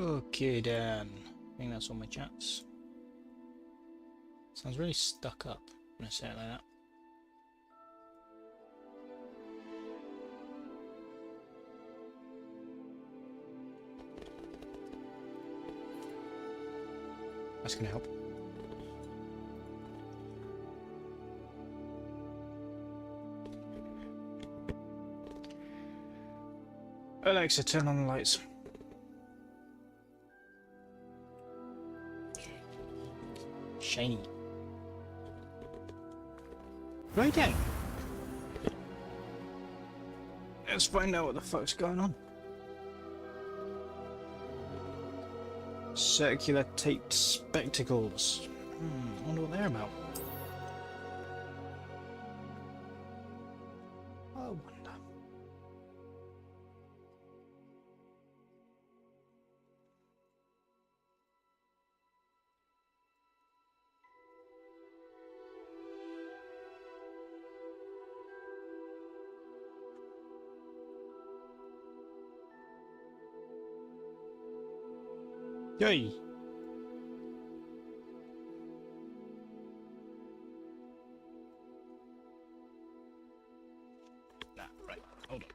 Okay then, I think that's all my chats. Sounds really stuck up when I say it like that. That's gonna help. Alexa, turn on the lights. Shiny. Right then. Let's find out what the fuck's going on. Circular taped spectacles. I wonder what they're about. I wonder. Yay! Nah, right, hold on.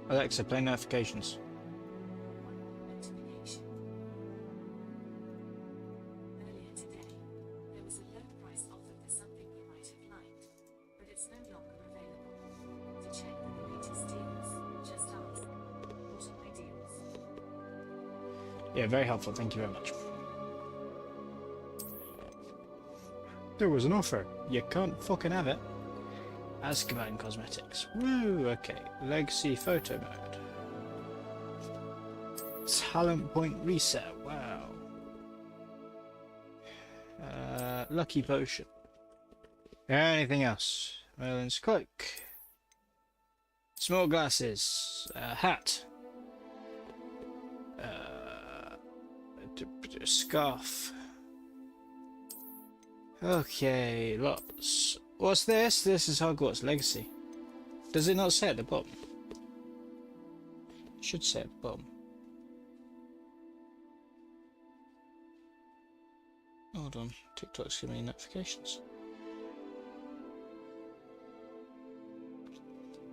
Alexa, play notifications. Earlier today, there was a low price offer for something you might have liked, but it's no longer available. To check the latest deals, just ask, what are my deals? Yeah, very helpful, thank you very much. There was an offer. You can't fucking have it. Azkaban Cosmetics. Woo, okay. Legacy photo mode. Talent point reset. Wow. Lucky potion. Anything else? Merlin's cloak. Small glasses. Hat. Scarf. Okay, lots. What's this? This is Hogwarts Legacy. Does it not say at the bottom? It should say at the bottom. Hold on, TikTok's giving me notifications.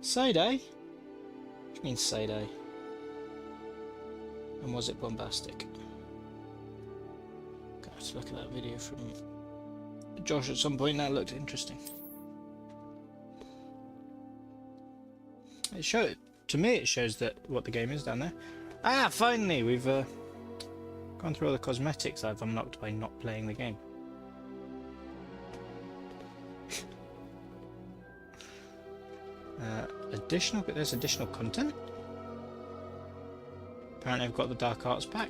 Side-eye? What do you mean side-eye? And was it bombastic? Gonna have to look at that video from Josh at some point. That looked interesting. It showed, to me it shows that what the game is down there. Ah, finally we've gone through all the cosmetics I've unlocked by not playing the game. There's additional content. Apparently I've got the Dark Arts pack.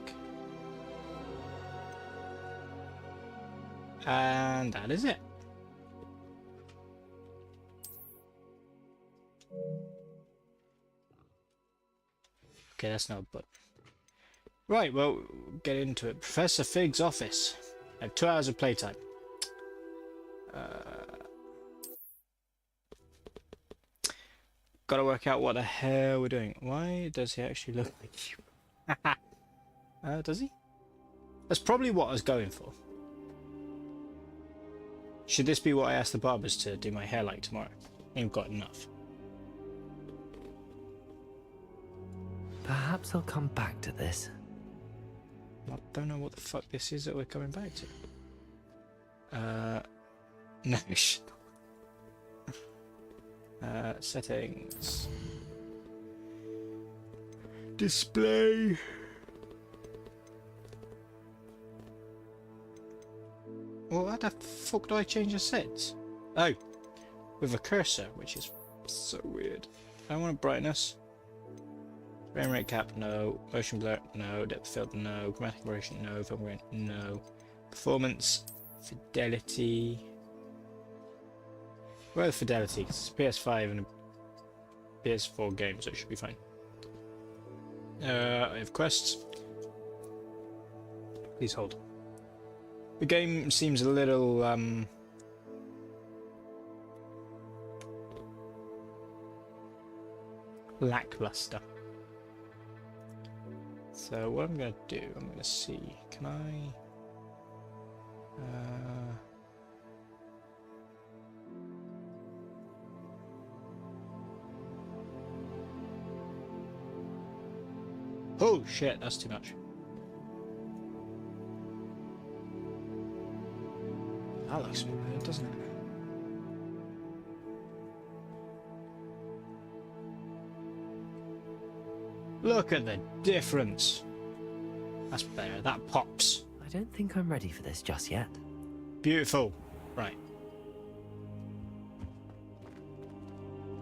And that is it. Okay, that's not a button. Right, well, get into it. Professor Fig's office. I have 2 hours of playtime. Gotta work out what the hell we're doing. Why does he actually look like you? Does he? That's probably what I was going for. Should this be what I asked the barbers to do my hair like tomorrow? I've got enough. Perhaps I'll come back to this. I don't know what the fuck this is that we're coming back to. No shit. Settings. Display. Well, how the fuck do I change the settings? Oh, with a cursor, which is so weird. I want brightness. Frame rate cap, no. Motion blur, no. Depth of field, no. Chromatic aberration, no. Film grain, no. Performance, fidelity. Well, fidelity, because it's PS5 and a PS4 game, so it should be fine. I have quests. Please hold. The game seems a little lackluster. So what I'm going to do, I'm going to see, can I... Oh shit, that's too much. That looks a bit weird, doesn't it? Look at the difference. That's better. That pops. I don't think I'm ready for this just yet. Beautiful. Right.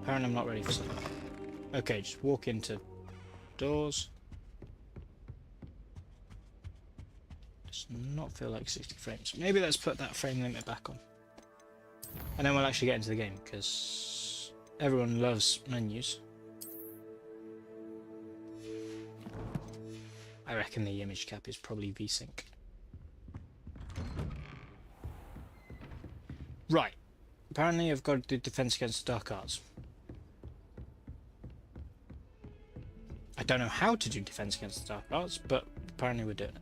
Apparently I'm not ready for something. Okay, just walk into doors. Does not feel like 60 frames. Maybe let's put that frame limit back on. And then we'll actually get into the game, because everyone loves menus. I reckon the image cap is probably VSync. Right. Apparently I've got to do defense against dark arts. I don't know how to do defense against dark arts, but apparently we're doing it.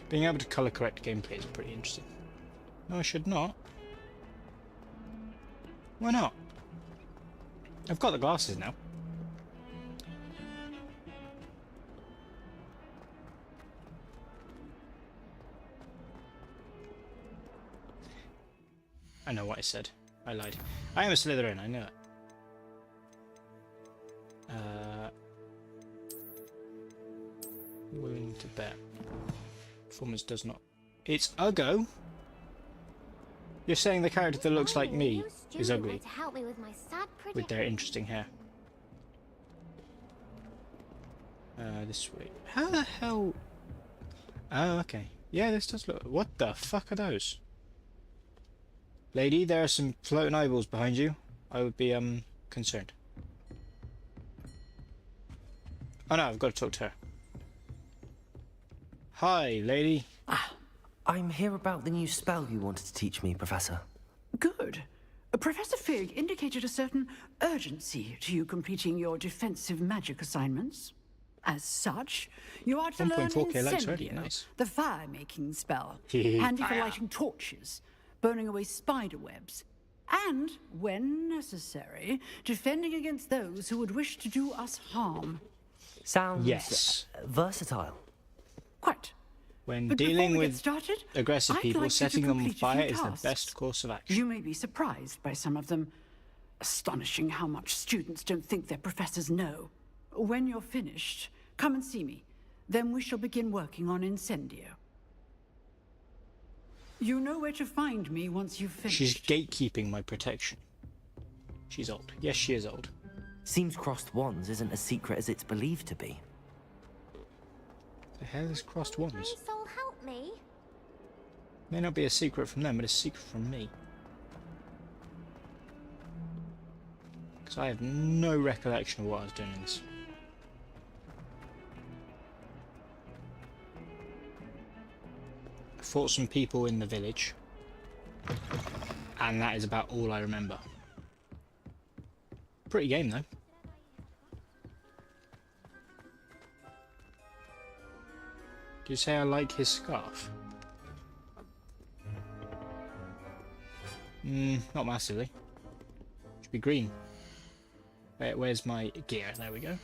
Being able to color correct gameplay is pretty interesting. No, I should not. Why not? I've got the glasses now. I know what I said. I lied. I am a Slytherin, I know it. Willing to bet. Performance does not. It's Uggo. You're saying the character that looks like me is ugly with their interesting hair. This way. How the hell? Oh, okay. Yeah, this does look. What the fuck are those? Lady, there are some floating eyeballs behind you. I would be concerned. Oh no, I've got to talk to her. Hi, lady. I'm here about the new spell you wanted to teach me, Professor. Good. Professor Fig indicated a certain urgency to you completing your defensive magic assignments. As such, you are to learn 1.4K likes already, Incendio, nice. the fire-making spell, handy for lighting torches, burning away spider webs, and, when necessary, defending against those who would wish to do us harm. Sounds Yes. Versatile. Quite. When But dealing before we get with started, aggressive I'd people, like you to setting them on complete a few fire is the tasks. best course of action. You may be surprised by some of them. Astonishing how much students don't think their professors know. When you're finished, come and see me. Then we shall begin working on Incendio. You know where to find me once you've finished. She's gatekeeping my protection. She's old. Yes, she is old. Seems crossed wands isn't as secret as it's believed to be. The hell is crossed wands? Kind soul, help me. May not be a secret from them, but a secret from me. Because I have no recollection of what I was doing in this. I fought some people in the village. And that is about all I remember. Pretty game though. Do you say I like his scarf? Not massively. Should be green. Where's my gear? There we go.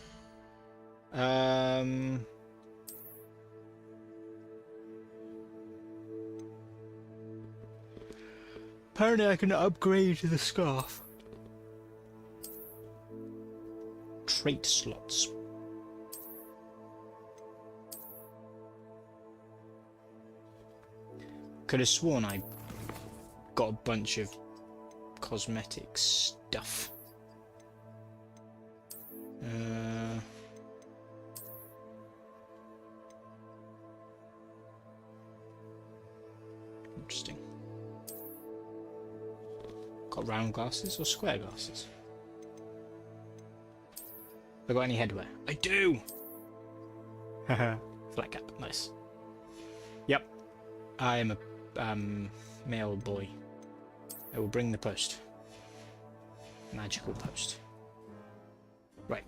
Apparently I can upgrade the scarf. Trait slots. Could have sworn I got a bunch of cosmetic stuff. Interesting. Got round glasses or square glasses? I got any headwear? I do! Haha. Flat cap. Nice. Yep. I am a male boy. I will bring the post. Magical post. Right.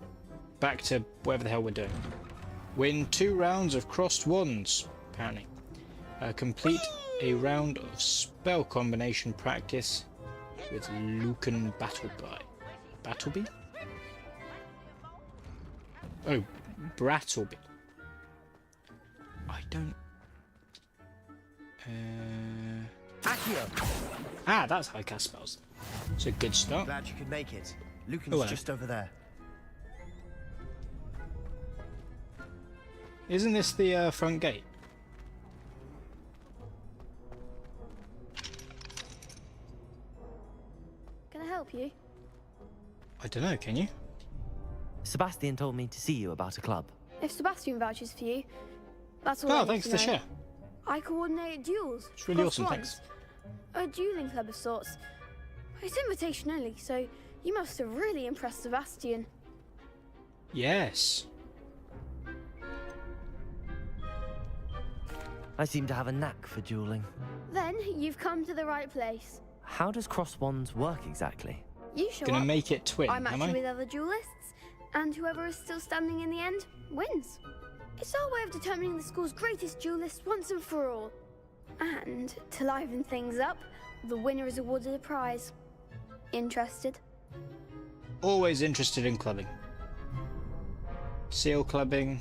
Back to whatever the hell we're doing. Win 2 rounds of crossed wands, apparently. Complete a round of spell combination practice with Lucan Battleby. Battleby? Oh, Brattleby. I don't... Ah, that's how I cast spells. It's a good start. Glad you could make it. Lucan's just over there. Isn't this the front gate? Can I help you? I don't know, can you? Sebastian told me to see you about a club. If Sebastian vouches for you, that's all I Oh, need thanks to for the know. share. I coordinate duels. It's really cross awesome, wands. A dueling club of sorts. It's invitation only, so you must have really impressed Sebastian. Yes. I seem to have a knack for dueling. Then you've come to the right place. How does cross wands work exactly? You show Gonna up, make it twin, I match am you I? with other duelists, and whoever is still standing in the end wins. It's our way of determining the school's greatest duelist once and for all. And to liven things up, the winner is awarded a prize. Interested? Always interested in clubbing. Seal clubbing.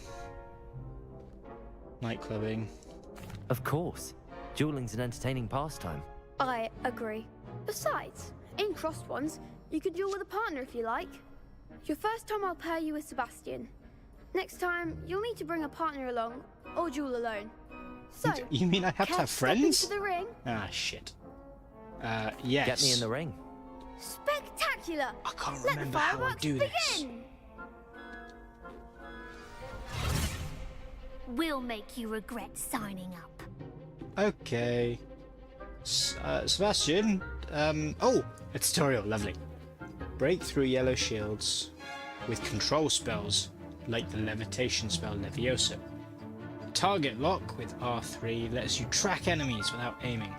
Night clubbing. Of course. Dueling's an entertaining pastime. I agree. Besides, in crossed ones, you can duel with a partner if you like. Your first time I'll pair you with Sebastian. Next time, you'll need to bring a partner along, or duel alone. So, You mean I have to care have step friends? into the ring? Ah, shit. Yes. Get me in the ring. Spectacular! I can't Let the remember how I fireworks do this. begin! We'll make you regret signing up. Okay. Sebastian, oh, a tutorial, lovely. Break through yellow shields with control spells, like the levitation spell Levioso. Target lock with R3 lets you track enemies without aiming.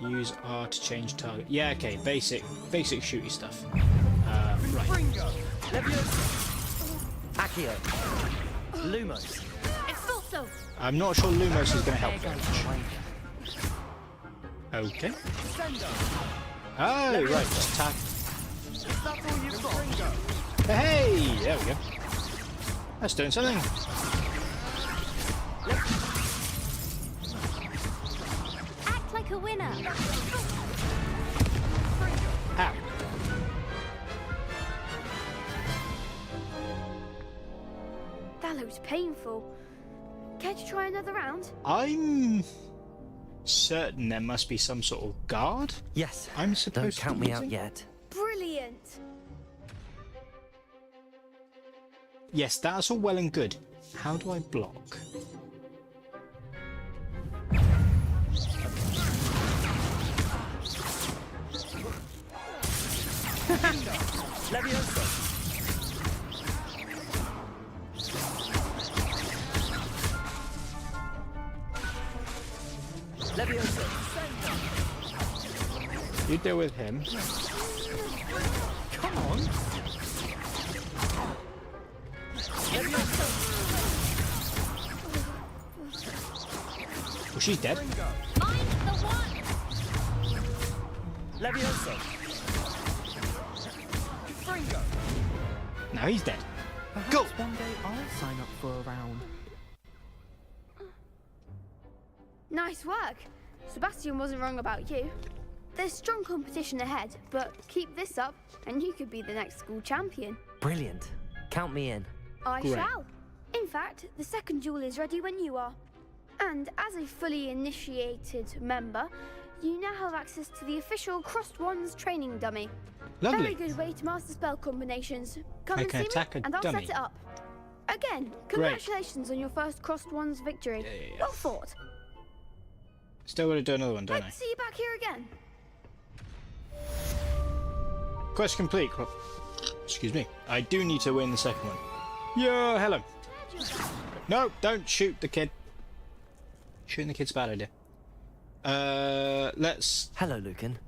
Use R to change target. Yeah, okay, basic shooty stuff. Right. Accio. Lumos. Expulso! I'm not sure Lumos is going to help very much. Okay. Oh, right, just attack. Hey, there we go. That's doing something. Act like a winner! Ow. That looks painful. Care to try another round? I'm certain there must be some sort of guard. Yes. I'm supposed Don't count to be me out using? yet. Brilliant! Yes, that's all well and good. How do I block? Levioso. Levioso. You deal with him. Come on. Levioso. Well, she's dead. Find the one! Levioso. Now he's dead. Perhaps Go! one day I'll sign up for a round. Nice work! Sebastian wasn't wrong about you. There's strong competition ahead, but keep this up and you could be the next school champion. Brilliant. Count me in. I Great. shall. In fact, the second duel is ready when you are. And as a fully initiated member, you now have access to the official Crossed Wands training dummy. Lovely. Very good way to master spell combinations. Come I and can see attack me, a and I'll dummy. set it up. Again, congratulations on your first Crossed Wands victory. Yeah. Well fought. Still got to do another one, don't Hope I? to see you back here again. Quest complete. Excuse me. I do need to win the second one. Yeah, hello. No, don't shoot the kid. Shooting the kid's a bad idea. Let's... Hello, Lucan.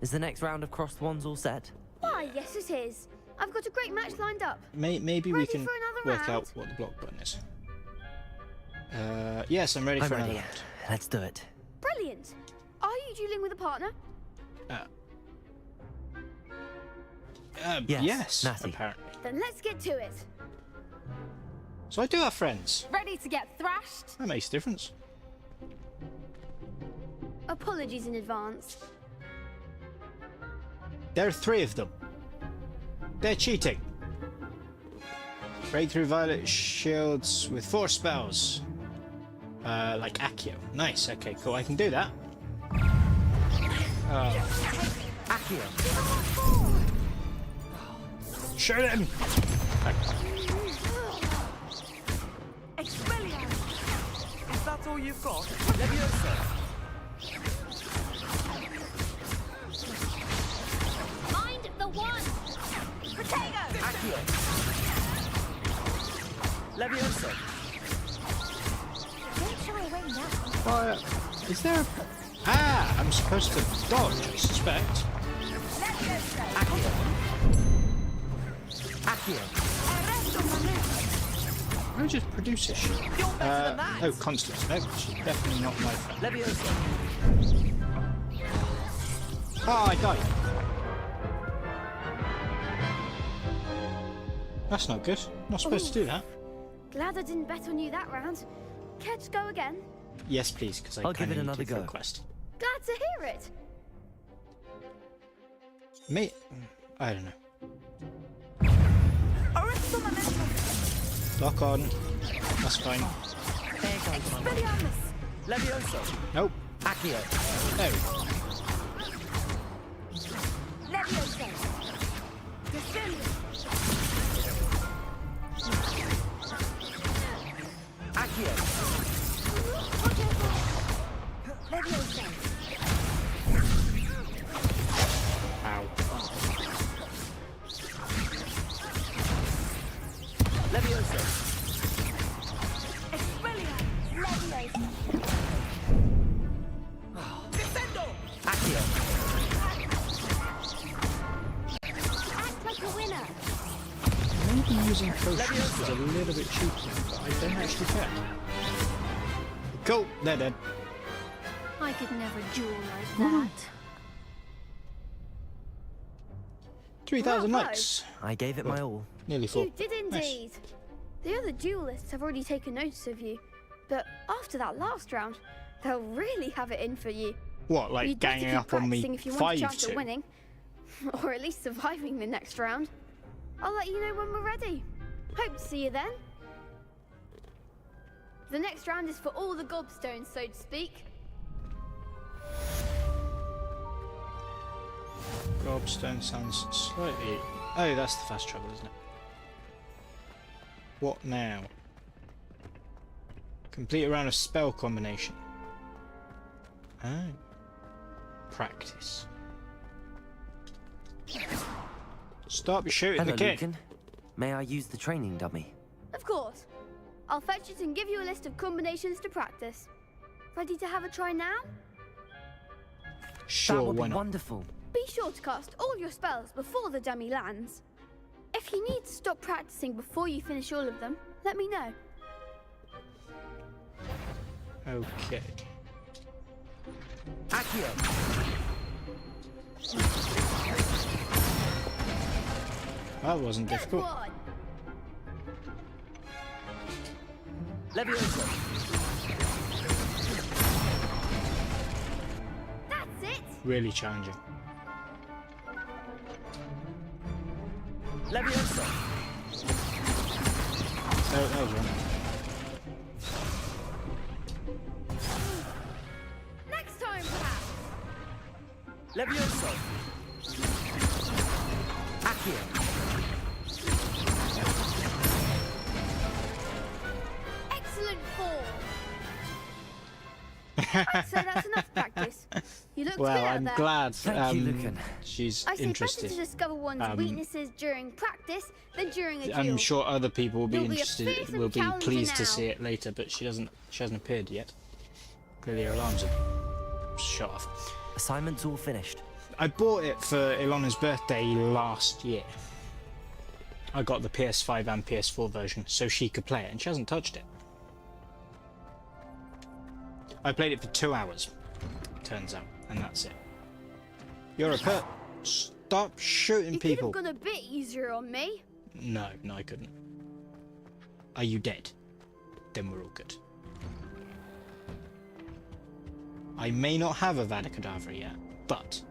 Is the next round of crossed wands all set? Why, yes it is. I've got a great match lined up. Maybe we Ready can for another work round? out what the block button is. Yes, I'm ready I'm for ready. another round. Let's do it. Brilliant. Are you dueling with a partner? Yes, Natty. apparently. Then let's get to it. So I do have friends. Ready to get thrashed? That makes a difference. Apologies in advance. There are 3 of them. They're cheating. Breakthrough violet shields with 4 spells. Like Accio. Nice, okay, cool. I can do that. Accio. Shoot him! Is that all you've got? Leviosa. Find the one. Accio. Leviosa. Don't shy away now. Fire. Is there a... Ah! I'm supposed to dodge, I suspect. Accio. Accio. Why just produce this shit? You're better than that. Oh, Constance. No, she's definitely not my friend. Leviosa. Oh, I died. That's not good. Not supposed to do that. Glad I didn't bet on you that round. Care to go again? Yes, please, because I I'll give kinda it need another to for a go. quest. Glad to hear it. Me... I don't know. Lock on. That's fine. Leviosa. Nope. Accio. There we go. Accio. Ow. Leviosa. Accio. Act like a winner. Maybe using potions is a little bit cheeky, but I don't actually care. Cool, they're dead. I could never duel like that. 3,000 Bravo. likes. I gave it my all. Nearly 4. You did indeed. The other duelists have already taken notice of you, but after that last round, they'll really have it in for you. What, like You'd better ganging keep up on me practicing if you want a chance 5-2? at winning, or at least surviving the next round. I'll let you know when we're ready. Hope to see you then. The next round is for all the gobstones, so to speak. Gobstone sounds slightly... Oh, that's the fast travel, isn't it? What now? Complete a round of spell combination. Oh. Practice. Stop shooting Hello, the kid. Lucan. May I use the training dummy? Of course. I'll fetch it and give you a list of combinations to practice. Ready to have a try now? Sure, that would why be not? wonderful. Be sure to cast all your spells before the dummy lands. If you need to stop practicing before you finish all of them, let me know. Okay. Accio. That wasn't Good difficult. one. Leviosa. That's it. Really challenging. Leviosa. Oh, that was wrong. Next time, perhaps. Leviosa. Accio. Excellent fall. I'd say that's enough practice. You look Well, good out I'm there. glad Thank you, Lucan. she's I say interested. better to discover one's weaknesses during practice than during a duel. I'm sure other people will be You'll be a interested, fearsome will be challenger pleased to now. see it later, but she hasn't appeared yet. Clearly her alarms are shut off. Assignment's all finished. I bought it for Ilona's birthday last year. I got the PS5 and PS4 version so she could play it, and she hasn't touched it. I played it for 2 hours, turns out, and that's it. You're a pet. Stop shooting You could people. have gone a bit easier on me. No, I couldn't. Are you dead? Then we're all good. I may not have a Vada Kedavra yet, but...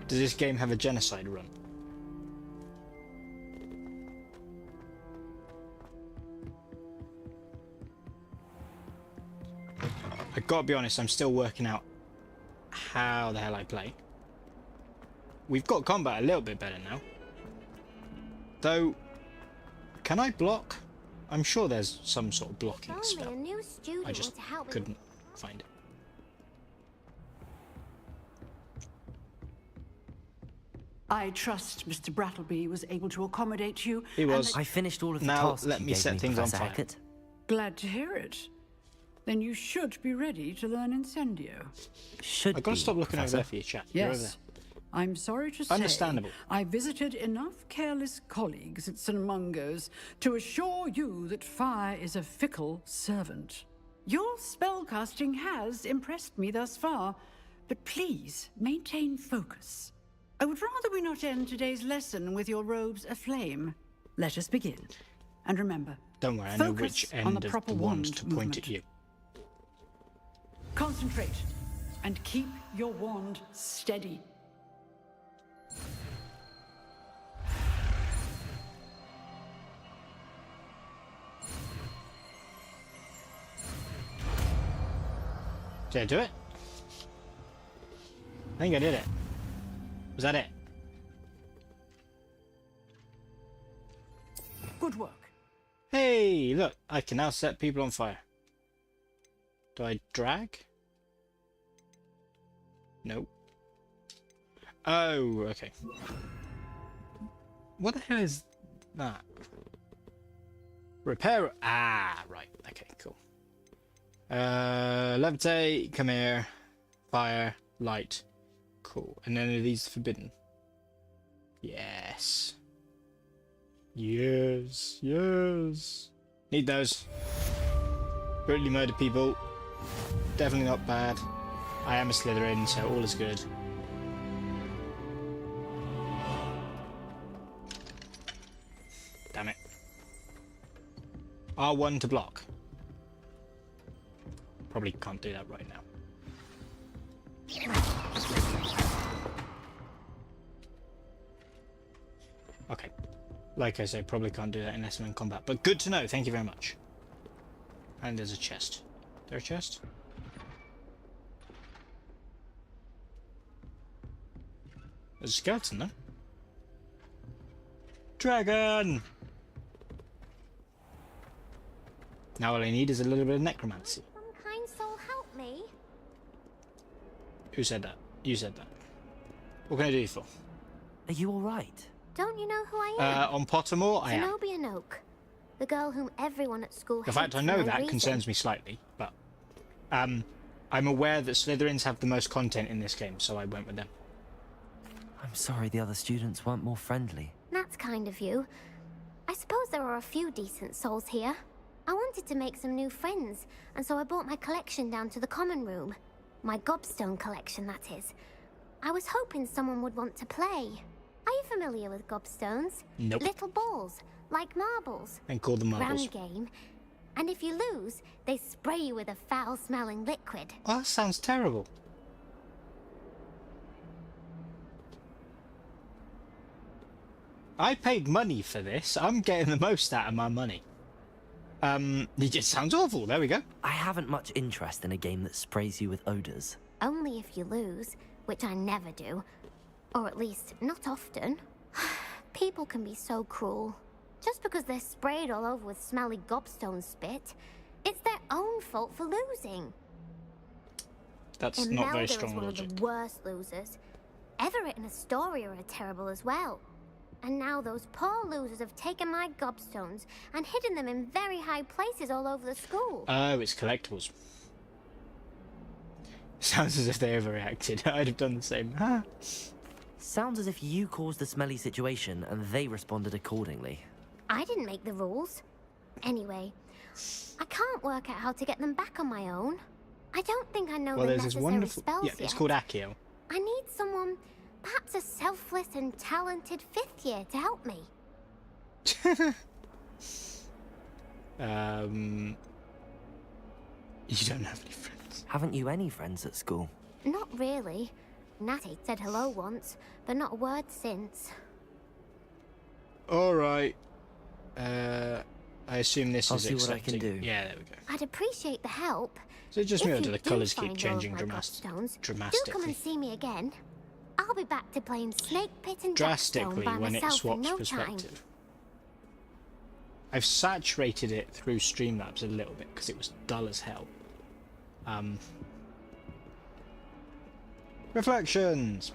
Does this game have a genocide run? I gotta be honest, I'm still working out how the hell I play. We've got combat a little bit better now. Though, can I block? I'm sure there's some sort of blocking Only spell. a new student I just to help with couldn't find it. I trust Mr. Brattleby was able to accommodate you. He and was. that- I finished all of the Now, tasks let you me gave set me, things on Professor fire. Hecat. Glad to hear it. Then you should be ready to learn Incendio. Should I've got to be, stop looking over Professor. there for your chat. You're over Yes. I'm sorry to say, Understandable. I visited enough careless colleagues at St. Mungo's to assure you that fire is a fickle servant. Your spellcasting has impressed me thus far, but please maintain focus. I would rather we not end today's lesson with your robes aflame. Let us begin. And remember, Don't worry, I know focus which on end the of proper the wand wand to point at movement. you. Concentrate and keep your wand steady. Did I do it? I think I did it. Was that it? Good work. Hey, look, I can now set people on fire. Do I drag? Nope. Oh, okay. What the hell is that? Repair. Ah, right. Okay, cool. Levitate, come here. Fire, light. Cool. And then are these forbidden? Yes. Yes, yes. Need those. Brutally murder people. Definitely not bad. I am a Slytherin, so all is good. Damn it. R1 to block. Probably can't do that right now. Okay. Like I say, probably can't do that unless I'm in combat. But good to know, thank you very much. And there's a chest. Is there a chest? There's a skeleton though. Dragon! Now all I need is a little bit of necromancy. some kind soul help me. Who said that? You said that. What can I do you for? Are you all right? Don't you know who I am? On Pottermore, I am. Zenobia Noak, the girl whom everyone at school The fact hates I for know no that reason. concerns me slightly, but I'm aware that Slytherins have the most content in this game, so I went with them. I'm sorry the other students weren't more friendly. That's kind of you. I suppose there are a few decent souls here. I wanted to make some new friends, and so I brought my collection down to the common room. My gobstone collection, that is. I was hoping someone would want to play. Are you familiar with gobstones? Nope. Little balls, like marbles. And call them marbles. Round game. And if you lose, they spray you with a foul-smelling liquid. Oh, that sounds terrible. I paid money for this. I'm getting the most out of my money. It just sounds awful. There we go. I haven't much interest in a game that sprays you with odors. Only if you lose, which I never do. Or at least, not often. people can be so cruel. Just because they're sprayed all over with smelly gobstone spit, it's their own fault for losing. That's not very Imelda strong is one logic. of the worst losers. Everett and Astoria are terrible as well. And now those poor losers have taken my gobstones and hidden them in very high places all over the school. Oh, it's collectibles. Sounds as if they overreacted. I'd have done the same. Ah. Sounds as if you caused the smelly situation and they responded accordingly. I didn't make the rules. Anyway, I can't work out how to get them back on my own. I don't think I know Well, the there's this necessary wonderful. spells Yeah, yet. it's called Accio. I need someone, perhaps a selfless and talented fifth year to help me. You don't have any friends. Haven't you any friends at school? Not really. Natty said hello once, but not a word since. All right. I assume this I'll is see what I can accepting. do. Yeah, there we go. I'd appreciate the help. So just If remember you the do colours find keep all of changing my gobstones, do come dramatically. and see me again. I'll be back to playing Snake Pit and Jackstone Drastically by when it myself in swaps no time. perspective. I've saturated it through Streamlabs a little bit because it was dull as hell. Reflections.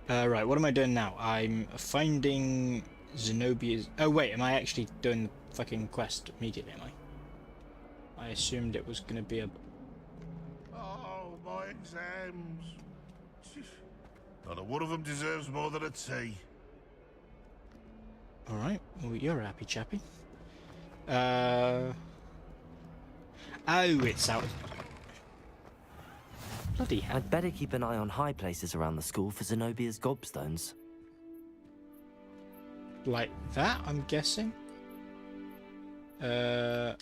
Right, what am I doing now? I'm finding Zenobia's. Oh wait, am I actually doing the fucking quest immediately? Am I? I assumed it was going to be a. Oh, my exams. Not a one of them deserves more than a tea. All right, well, you're a happy chappy. Oh, it's out. Bloody hell. I'd better keep an eye on high places around the school for Zenobia's gobstones. Like that, I'm guessing. Accio!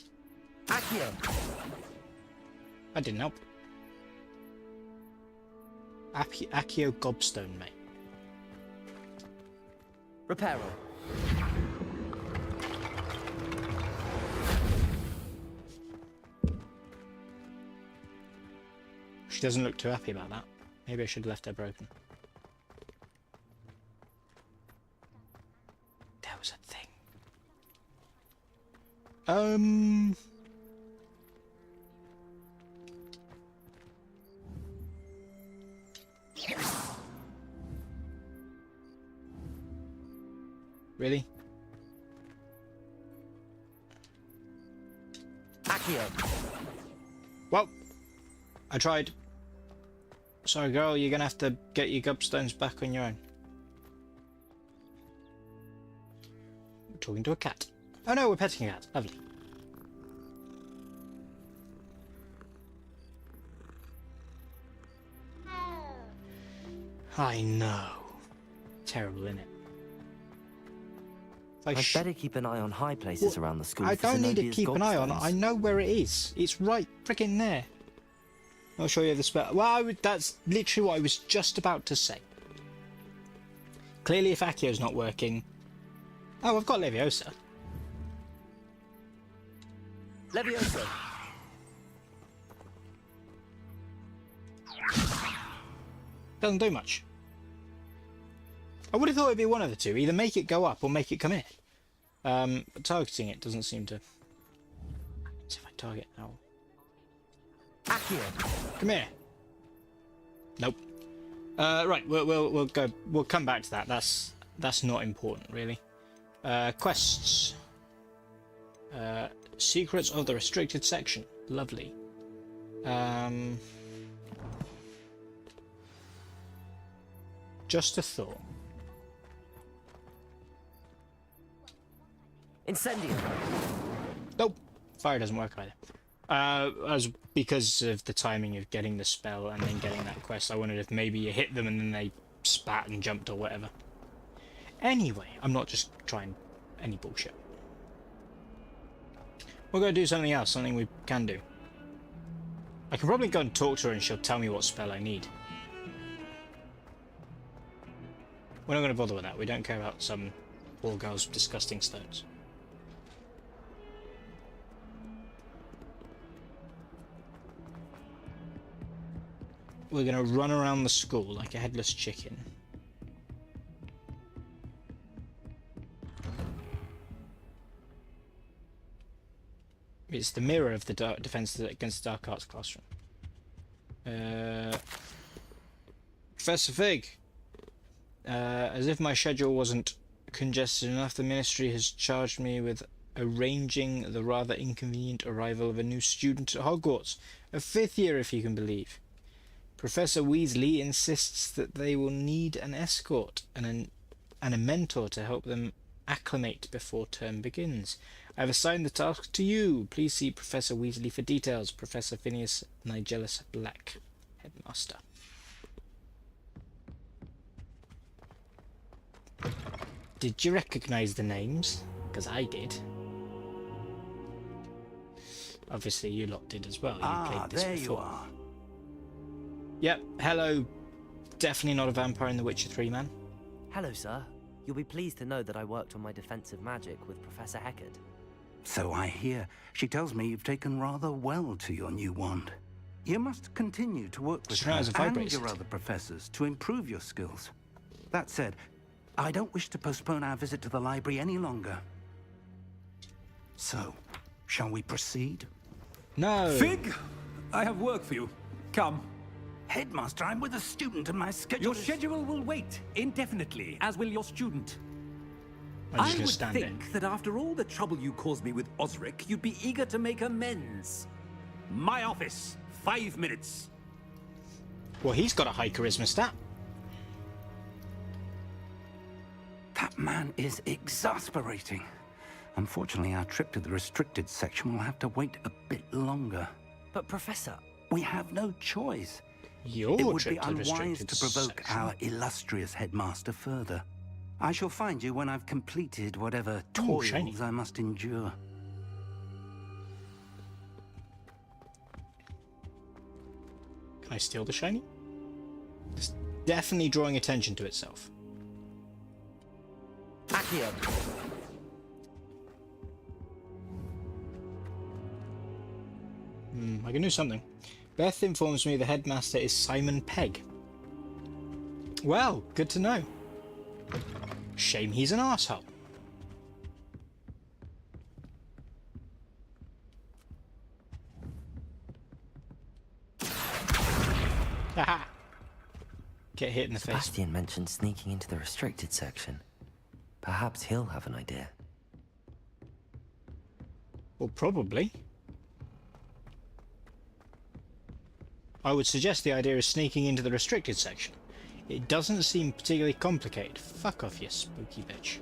That didn't help. Accio Gobstone, mate. Reparo. She doesn't look too happy about that. Maybe I should have left her broken. There was a thing. Really? Accio! Well, I tried. Sorry, girl, you're gonna have to get your gobstones back on your own. We're talking to a cat. Oh no, we're petting a cat. Lovely. I know. Terrible, innit? I'd better keep an eye on high places around the school I for don't need to Zenobia's keep an eye on it. gobstones. I know where it is. It's right freaking there. I'll show you the spell. Well, that's literally what I was just about to say. Clearly, if Accio's not working... Oh, I've got Leviosa. Leviosa! Doesn't do much. I would have thought it'd be one of the two. Either make it go up or make it come in. But targeting it doesn't seem to... Let's see if I target now. Accio! Come here. Nope. Right, we'll go. We'll come back to that. That's not important, really. Quests. Secrets of the restricted section. Lovely. Just a thought. Incendio! Nope. Fire doesn't work either. As because of the timing of getting the spell and then getting that quest, I wondered if maybe you hit them and then they spat and jumped or whatever. Anyway, I'm not just trying any bullshit. We're going to do something else, something we can do. I can probably go and talk to her and she'll tell me what spell I need. We're not going to bother with that. We don't care about some poor girl's disgusting stones. We're going to run around the school like a headless chicken. It's the mirror of the defense against the dark arts classroom. Professor Fig, as if my schedule wasn't congested enough, the Ministry has charged me with arranging the rather inconvenient arrival of a new student at Hogwarts, a 5th year if you can believe. Professor Weasley insists that they will need an escort and a mentor to help them acclimate before term begins. I have assigned the task to you. Please see Professor Weasley for details. Professor Phineas Nigellus Black, Headmaster. Did you recognise the names? Because I did. Obviously you lot did as well. You played this there before. you are. Yep, hello. Definitely not a vampire in The Witcher 3, man. Hello, sir. You'll be pleased to know that I worked on my defensive magic with Professor Heckard. So I hear. She tells me you've taken rather well to your new wand. You must continue to work with She her knows if I and brace your it. other professors to improve your skills. That said, I don't wish to postpone our visit to the library any longer. So, shall we proceed? No. Fig, I have work for you. Come. Headmaster, I'm with a student and my schedule Your is... schedule will wait indefinitely, as will your student. I'm just I gonna would stand think that after all the trouble you caused me with Osric, you'd be eager to make amends. My office, 5 minutes. Well, he's got a high charisma stat. That man is exasperating. Unfortunately, our trip to the restricted section will have to wait a bit longer. But, Professor... We have no choice. Your It would trip be to the unwise restricted to provoke section. our illustrious headmaster further. I shall find you when I've completed whatever Ooh, toils shiny. I must endure. Can I steal the shiny? It's definitely drawing attention to itself. Accio! I can do something. Beth informs me the headmaster is Simon Pegg. Well, good to know. Shame he's an arsehole. Haha. Get hit in the face. Sebastian mentioned sneaking into the restricted section. Perhaps he'll have an idea. Well, probably. I would suggest the idea is sneaking into the restricted section. It doesn't seem particularly complicated. Fuck off, you spooky bitch.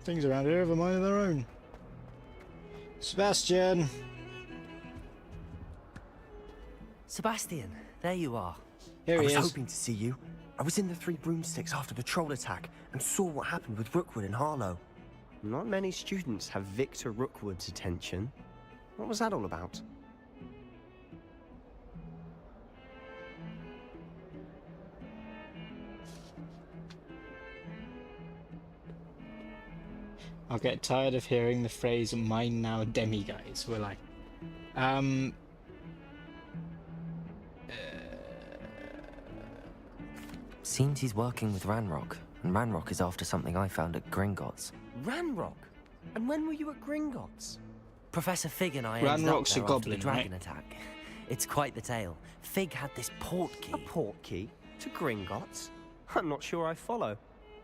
Things around here have a mind of their own. Sebastian! Sebastian, there you are. Here I he was is. hoping to see you. I was in the Three Broomsticks after the troll attack and saw what happened with Rookwood and Harlow. Not many students have Victor Rookwood's attention. What was that all about? I'll get tired of hearing the phrase "mine now demiguise," will I? Seems he's working with Ranrock, and Ranrock is after something I found at Gringotts. Ranrock? And when were you at Gringotts? Professor Fig and I ended up Ranrock's a there after goblin, the dragon right? attack. It's quite the tale. Fig had this port key. A port key? To Gringotts? I'm not sure I follow.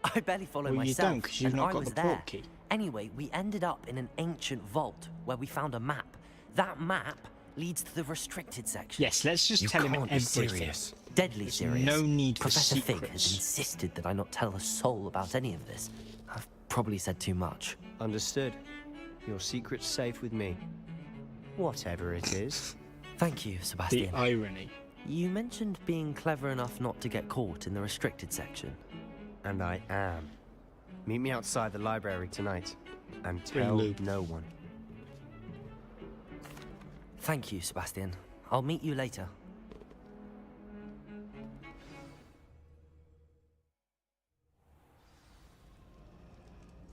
I barely follow Well, you myself, don't, 'cause you've and not I got was the there. port key. Anyway, we ended up in an ancient vault where we found a map. That map leads to the restricted section. Yes, let's just tell him can't be everything. serious. Deadly There's serious. no need for Professor Fig has secrets. insisted that I not tell a soul about any of this. I've probably said too much. Understood. Your secret's safe with me. Whatever it is. Thank you, The Sebastian. irony. You mentioned being clever enough not to get caught in the restricted section. And I am. Meet me outside the library tonight. And Bring tell lube. no one. Thank you, Sebastian. I'll meet you later.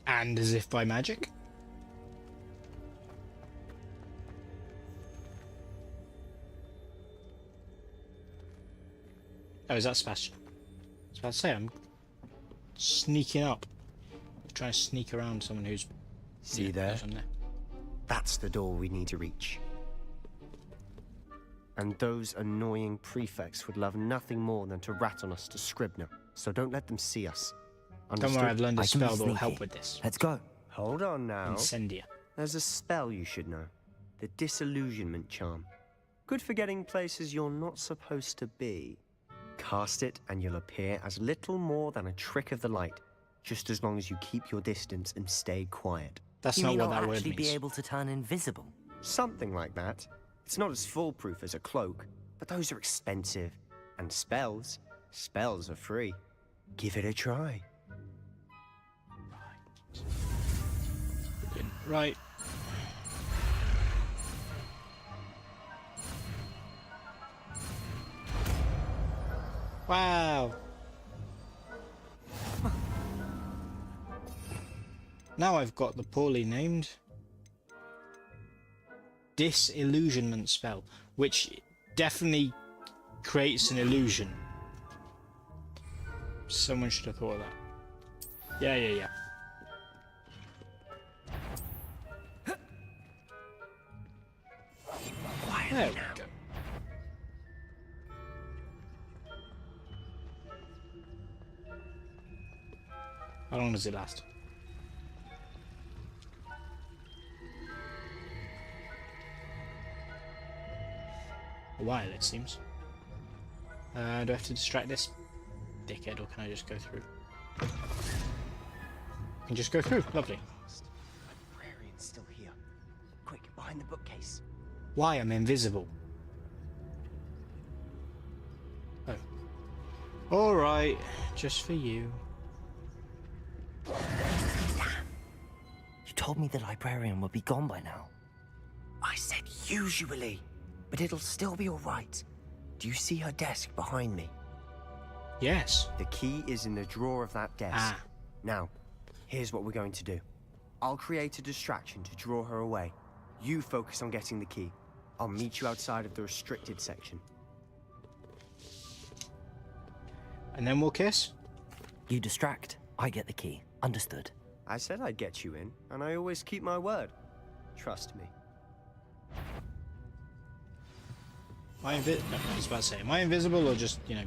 And as if by magic. Oh, is that Sebastian? I was about to say, I'm sneaking up. trying to sneak around someone who's... See there? who's on there. That's the door we need to reach. And those annoying prefects would love nothing more than to rat on us to Scribner. So don't let them see us. Don't worry, I've learned a I can be spell that will sneaky. help with this. Let's go. Hold on now. Incendia. There's a spell you should know. The Disillusionment Charm. Good for getting places you're not supposed to be. Cast it and you'll appear as little more than a trick of the light, just as long as you keep your distance and stay quiet. That's You not mean what I'll that word actually means. be able to turn invisible? Something like that. It's not as foolproof as a cloak, but those are expensive. And spells are free. Give it a try. Right. Wow. Now I've got the poorly named Disillusionment spell, which definitely creates an illusion. Someone should have thought of that. Yeah. There we go. How long does it last? A while, it seems. Do I have to distract this dickhead, or can I just go through? I can just go through. Lovely. Librarian's still here. Quick, behind the bookcase. Why I'm invisible? Oh. Alright, just for you. You told me the librarian would be gone by now. I said usually, but it'll still be all right. Do you see her desk behind me? Yes. The key is in the drawer of that desk. Ah. Now, here's what we're going to do. I'll create a distraction to draw her away. You focus on getting the key. I'll meet you outside of the restricted section. And then we'll kiss? You distract, I get the key. Understood. I said I'd get you in, and I always keep my word. Trust me. Am I I was about to say, am I invisible or just, you know...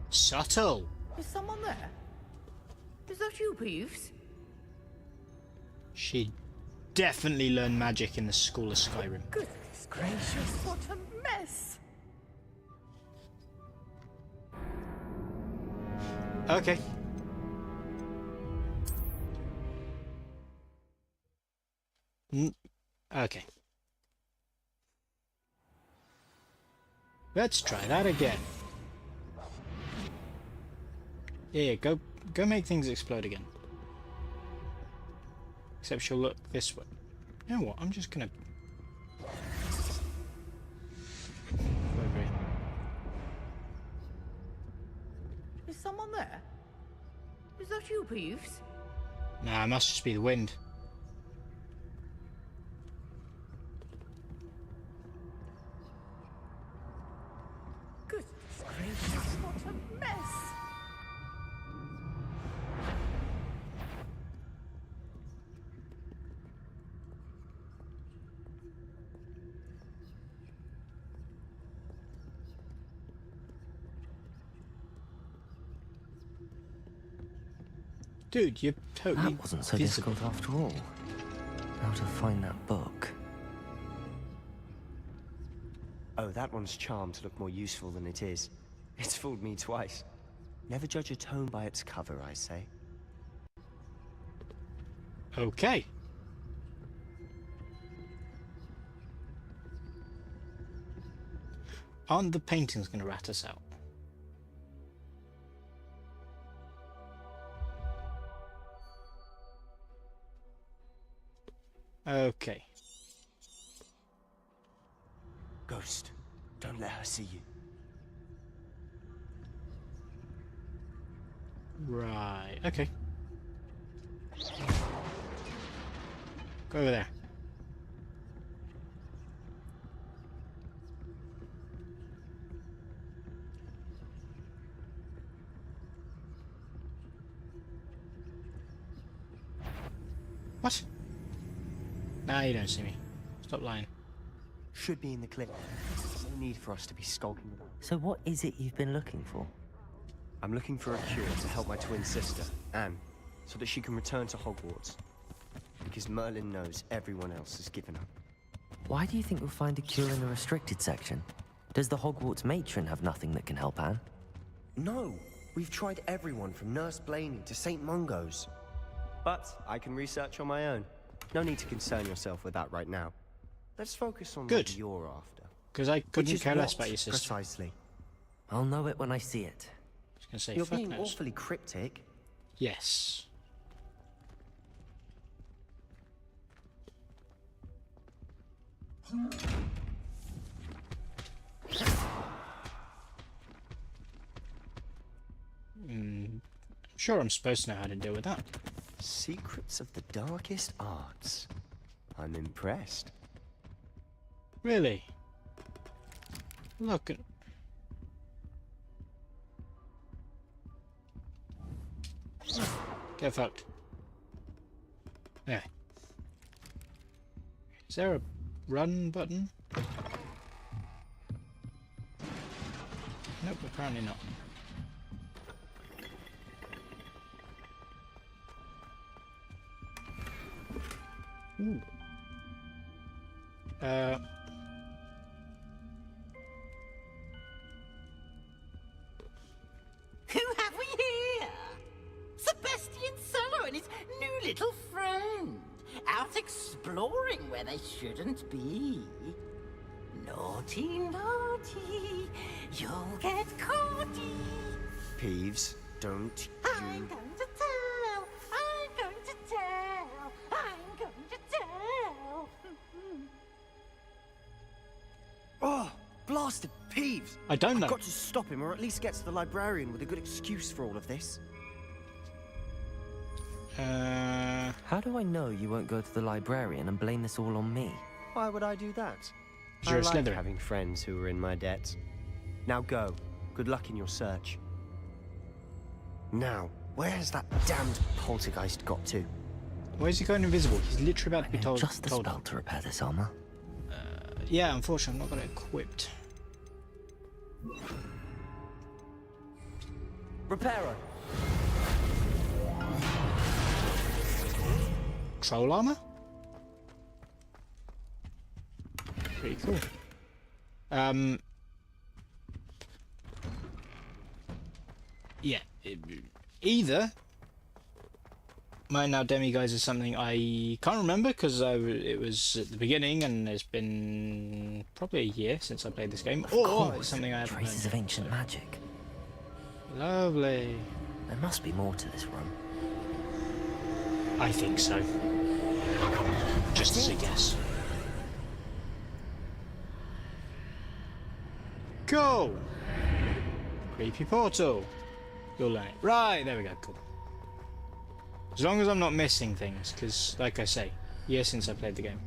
Subtle. Is someone there? Is that you, Peeves? She definitely learned magic in the School of Skyrim. Goodness gracious, what a mess! Okay. Okay. Let's try that again. Yeah, go make things explode again. Except she'll look this way. You know what? I'm just gonna... Over here. Is someone there? Is that you, Peeves? Nah, it must just be the wind. Goodness gracious, what a mess! Dude, you're totally That wasn't so visible. difficult after all. How to find that book. Oh, that one's charmed to look more useful than it is. It's fooled me twice. Never judge a tome by its cover, I say. Okay. Aren't the paintings going to rat us out? Okay. Ghost, don't let her see you. Right, okay. Go over there. What? Nah, you don't see me. Stop lying. Should be in the clinic. No need for us to be skulking. So what is it you've been looking for? I'm looking for a cure to help my twin sister, Anne, so that she can return to Hogwarts. Because Merlin knows everyone else has given up. Why do you think we'll find a cure in the restricted section? Does the Hogwarts matron have nothing that can help Anne? No, we've tried everyone from Nurse Blaney to St. Mungo's. But I can research on my own. No need to concern yourself with that right now. Let's focus on Good. what you're after. Because I couldn't care less about your sister. Precisely. I'll know it when I see it. I was gonna say, You're fuck being knows. awfully cryptic. Yes. I'm sure I'm supposed to know how to deal with that. Secrets of the darkest arts. I'm impressed. Really? Look at... Get fucked. Yeah. Is there a run button? Nope, apparently not. Ooh. Who have we here? Sebastian Cello and his new little friend. Out exploring where they shouldn't be. Naughty, naughty. You'll get caughty. Peeves, don't I'm you... going to tell. I'm going to tell. I'm going to tell. Oh, blasted Peeves! I don't know. I've got to stop him, or at least get to the librarian with a good excuse for all of this. How do I know you won't go to the librarian and blame this all on me? Why would I do that? You're a I like Slytherin. having friends who are in my debt. Now go. Good luck in your search. Now, where has that damned poltergeist got to? Where's he going invisible? He's literally about to be told. Just the spell to repair this armor. Yeah, unfortunately, I've not got it equipped. Repairer. Troll armor? Pretty cool. Yeah. Either my now demiguise is something I can't remember because it was at the beginning and it's been probably a year since I played this game, or it's something I haven't Traces of ancient magic. Lovely. There must be more to this room. I think so. Just as a guess. Cool. Creepy portal. You'll learn it. Right, there we go, cool. As long as I'm not missing things, because, like I say, years since I played the game.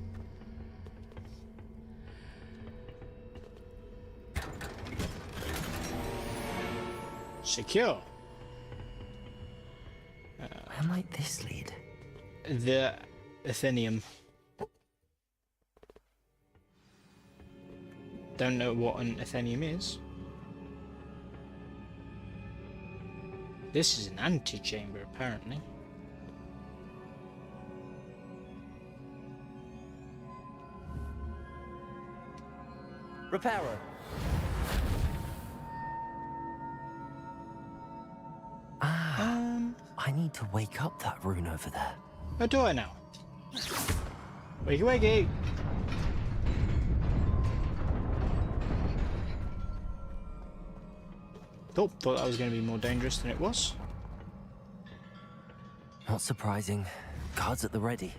Secure. Where might this lead? The Athenium. Don't know what an Athenium is. This is an antechamber, apparently. Repairer. I need to wake up that rune over there. Oh, do I now? Wakey wakey! Oh, thought that was going to be more dangerous than it was. Not surprising. Guards at the ready.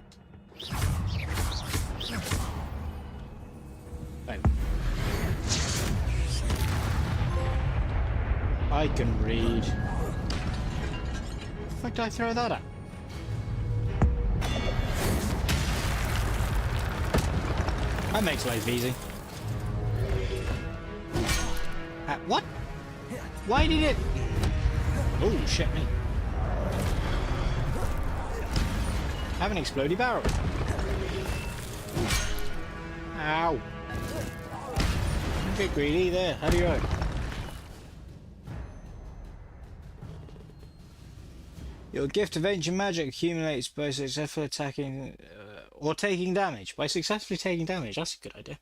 Oh. I can read. The fuck did I throw that at? That makes life easy. What? Why did it? Oh, shit me. Have an explodey barrel. Ow. Don't get greedy there. How do you go? Your gift of ancient magic accumulates by successfully attacking or taking damage. By successfully taking damage, that's a good idea.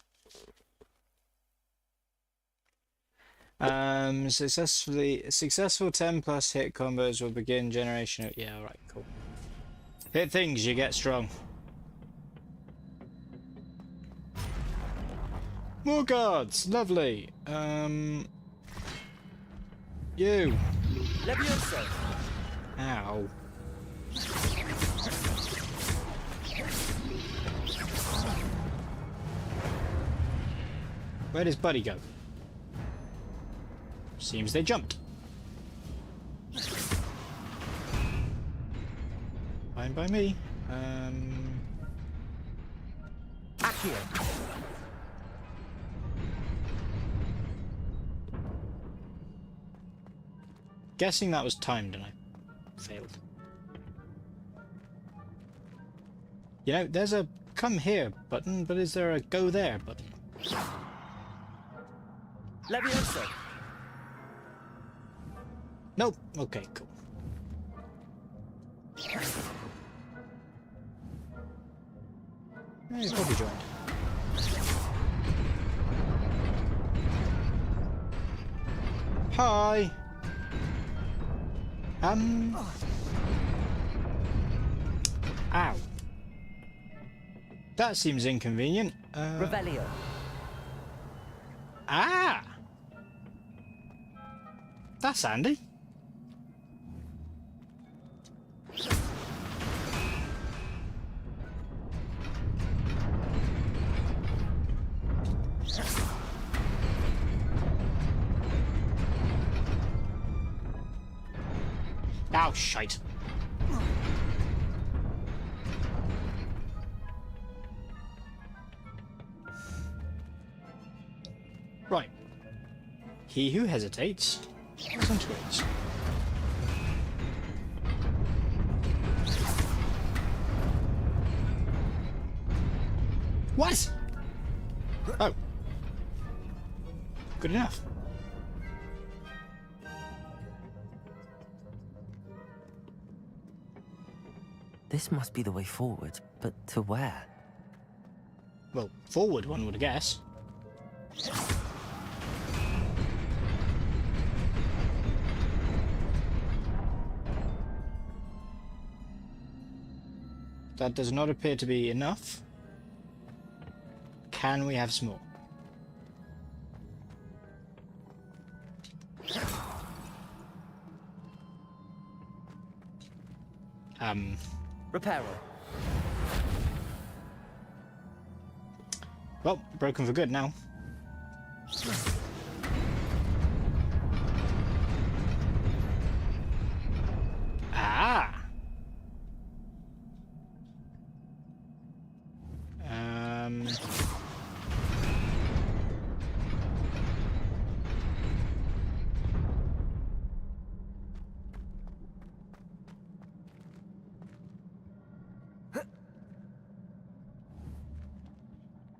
Successful 10+ hit combos will begin generation. Yeah, alright, cool. Hit things, you get strong. More guards, lovely. You. Levioso. Ow. Where does Buddy go? Seems they jumped. Fine by me. Accio. Guessing that was timed and I failed. You know, there's a come here button, but is there a go there button? Levioso. Nope. Okay, cool. He's probably joined. Hi. Ow. That seems inconvenient. Revelio. Ah. That's handy. Oh, shite. Right. He who hesitates disintegrates. What? Oh. Good enough. This must be the way forward, but to where? Well, forward, one would guess. That does not appear to be enough. Can we have some more? Reparo. Well, broken for good now. Ah.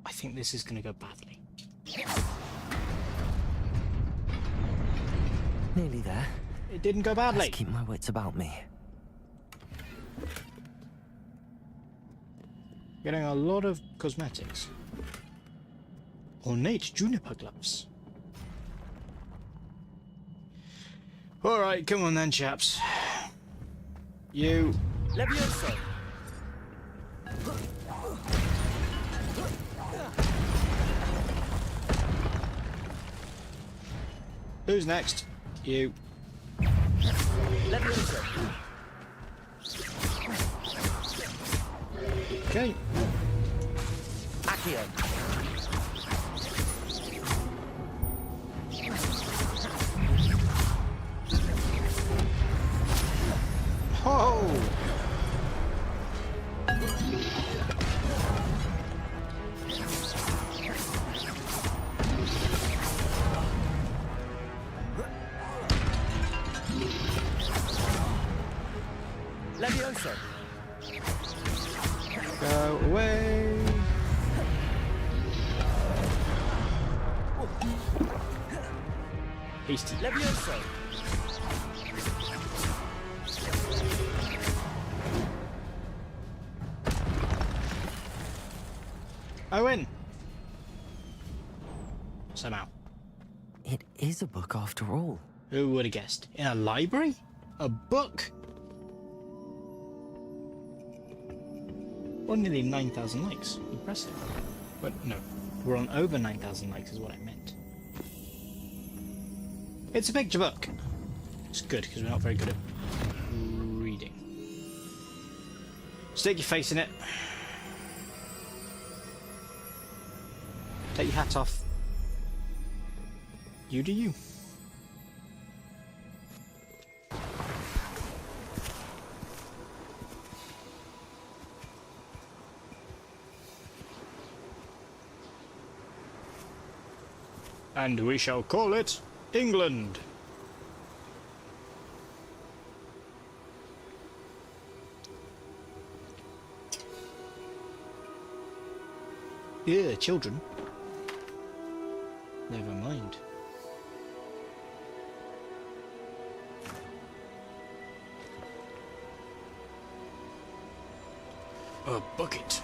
I think this is going to go badly. Nearly there. It didn't go badly. Let's keep my wits about me. Getting a lot of cosmetics. Ornate juniper gloves. Alright, come on then, chaps. You. Levioso. Who's next? You. Levioso. Okay. Accio. Oh! Levioso! Go away. Hasty. Levioso! I win. Somehow. It is a book after all. Who would have guessed? In a library? A book? We're on nearly 9,000 likes. Impressive. But no, we're on over 9,000 likes is what I meant. It's a picture book. It's good because we're not very good at reading. Stick your face in it. Take your hat off. You do you. And we shall call it England. Yeah, children. Never mind. A bucket.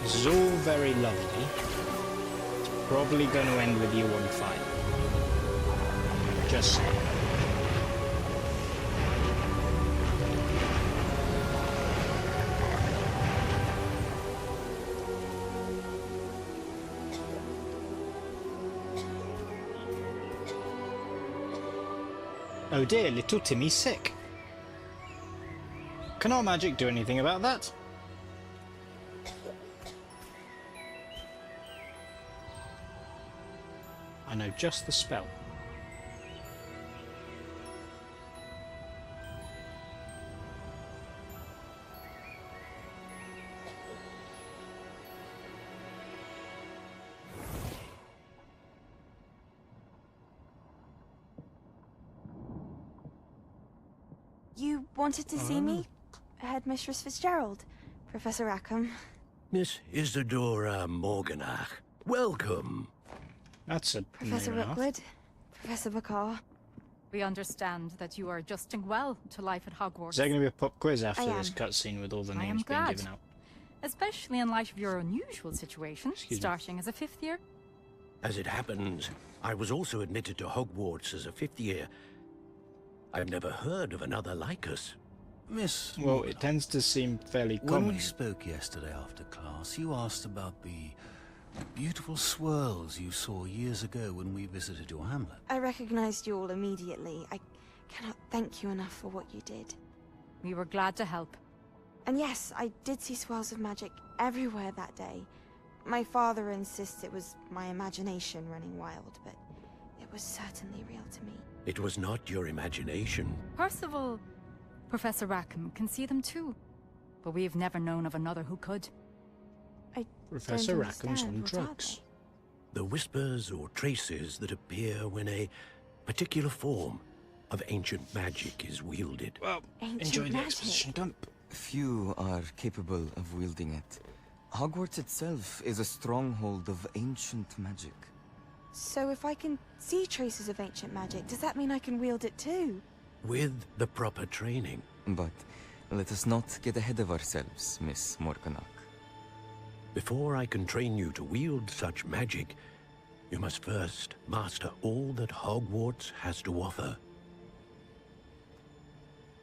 This is all very lovely. It's probably going to end with you on fire. Just saying. Oh dear, little Timmy's sick. Can our magic do anything about that? I know just the spell. You wanted to see me? Headmistress Fitzgerald, Professor Rackham. Miss Isadora Morganach, welcome. That's a Professor name enough. Rookwood, Professor Bakar. We understand that you are adjusting well to life at Hogwarts. Is there going to be a pop quiz after I this am. cutscene with all the I am names being glad. given out? Especially in light of your unusual situation, Excuse me. starting as a 5th year. As it happens, I was also admitted to Hogwarts as a 5th year. I've never heard of another like us. Miss... Well, it tends to seem fairly When common. we spoke yesterday after class, you asked about the beautiful swirls you saw years ago when we visited your hamlet. I recognized you all immediately. I cannot thank you enough for what you did. We were glad to help. And yes, I did see swirls of magic everywhere that day. My father insists it was my imagination running wild, but it was certainly real to me. It was not your imagination. Percival, Professor Rackham can see them too. But we've never known of another who could. I Professor don't Rackham's on understand. What are drugs. The whispers or traces that appear when a particular form of ancient magic is wielded. Well, Ancient enjoy the magic. exposition dump. Few are capable of wielding it. Hogwarts itself is a stronghold of ancient magic. So if I can see traces of ancient magic, does that mean I can wield it too? With the proper training. But let us not get ahead of ourselves, Miss Morganach. Before I can train you to wield such magic, you must first master all that Hogwarts has to offer.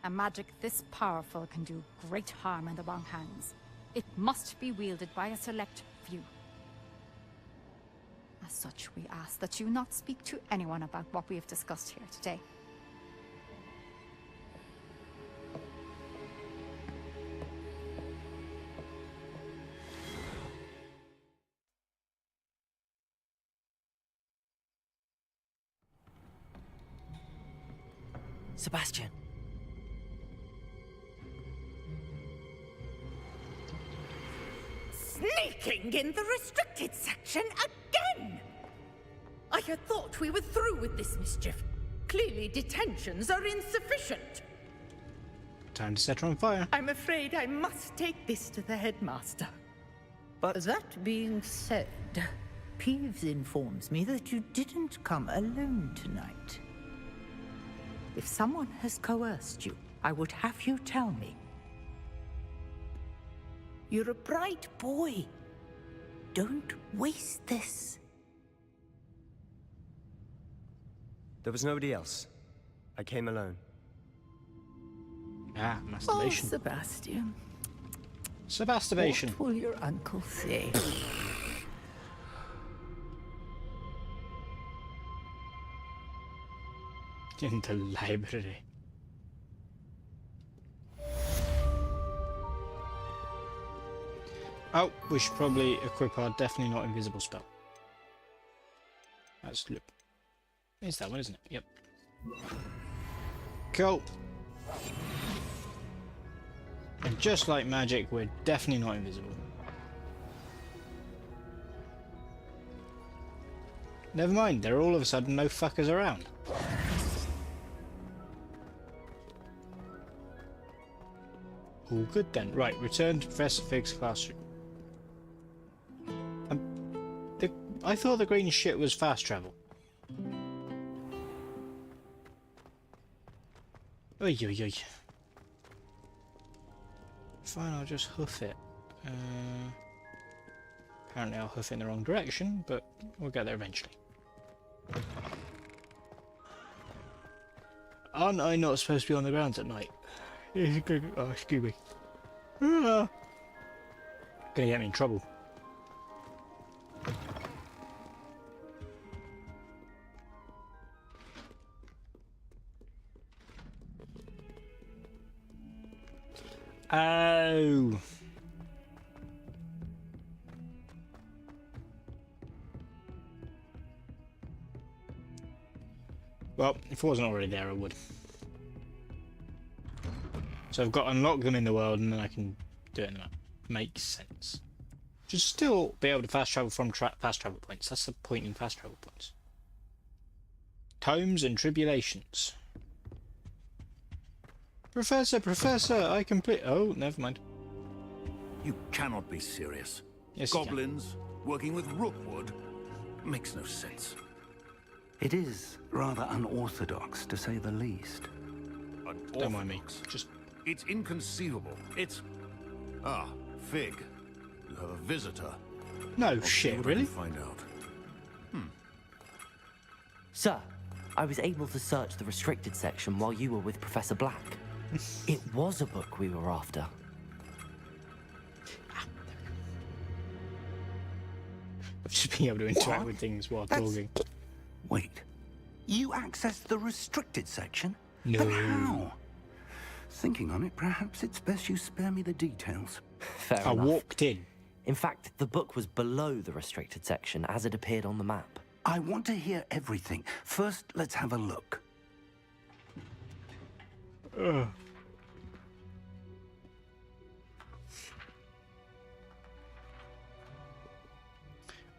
A magic this powerful can do great harm in the wrong hands. It must be wielded by a select few. As such, we ask that you not speak to anyone about what we have discussed here today. Sebastian, Lurking in the restricted section again! I had thought we were through with this mischief. Clearly detentions are insufficient. Time to set her on fire. I'm afraid I must take this to the headmaster. But that being said, Peeves informs me that you didn't come alone tonight. If someone has coerced you, I would have you tell me. You're a bright boy. Don't waste this. There was nobody else. I came alone. Ah, masturbation. Oh, Sebastian. Sebastivation. What will your uncle say? In the library. Oh, we should probably equip our definitely not invisible spell. That's look. It's that one, isn't it? Yep. Cool. And just like magic, we're definitely not invisible. Never mind, there are all of a sudden no fuckers around. All good then. Right, return to Professor Fig's classroom. I thought the green shit was fast travel. Oy, oy, oy. Fine, I'll just hoof it. Apparently I'll hoof it in the wrong direction, but we'll get there eventually. Aren't I not supposed to be on the ground at night? Oh, excuse me. Gonna get me in trouble. Oh. Well, if I wasn't already there, I would. So I've got to unlock them in the world, and then I can do it in the map. Makes sense. Should still be able to fast travel from fast travel points. That's the point in fast travel points. Tomes and Tribulations. Professor, I complete. Oh, never mind. You cannot be serious. Yes, Goblins working with Rookwood makes no sense. It is rather unorthodox, to say the least. Don't mind me. Just. It's inconceivable. It's. Ah, Fig. You have a visitor. No I'll see shit, what I really? can find out. Sir, I was able to search the restricted section while you were with Professor Black. It was a book we were after. I've just been able to interact with things while talking. Wait. You accessed the restricted section? No. But how? Thinking on it, perhaps it's best you spare me the details. Fair I enough. walked in. In fact, the book was below the restricted section as it appeared on the map. I want to hear everything. First, let's have a look.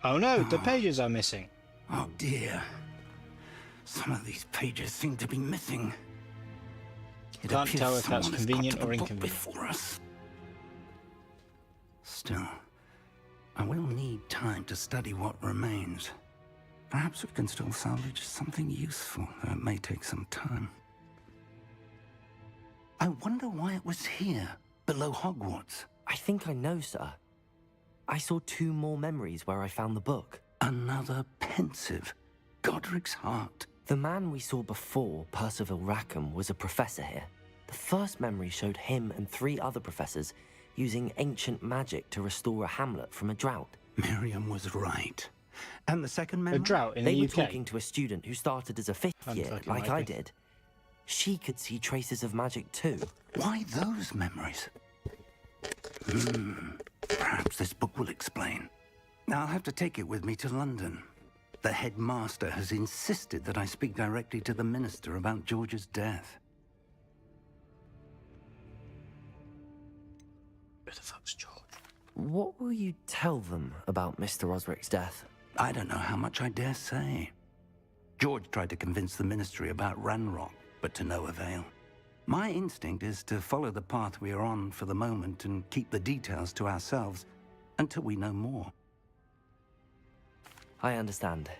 Oh no, the pages are missing. Oh dear. Some of these pages seem to be missing. It Can't appears tell if that's someone has got convenient to the or book inconvenient. before us. Still, I will need time to study what remains. Perhaps we can still salvage something useful, though it may take some time. I wonder why it was here, below Hogwarts. I think I know, sir. I saw 2 more memories where I found the book. Another pensive. Godric's heart. The man we saw before, Percival Rackham, was a professor here. The first memory showed him and 3 other professors using ancient magic to restore a hamlet from a drought. Miriam was right. And the second memory? A drought in They the were UK. talking to a student who started as a 5th year, Unfucking like I likely. did. She could see traces of magic too. Why those memories? Perhaps this book will explain. I'll have to take it with me to London. The headmaster has insisted that I speak directly to the minister about George's death. Where the fuck's George? What will you tell them about Mr. Osric's death? I don't know how much I dare say. George tried to convince the Ministry about Ranrock, but to no avail. My instinct is to follow the path we are on for the moment and keep the details to ourselves until we know more. I understand.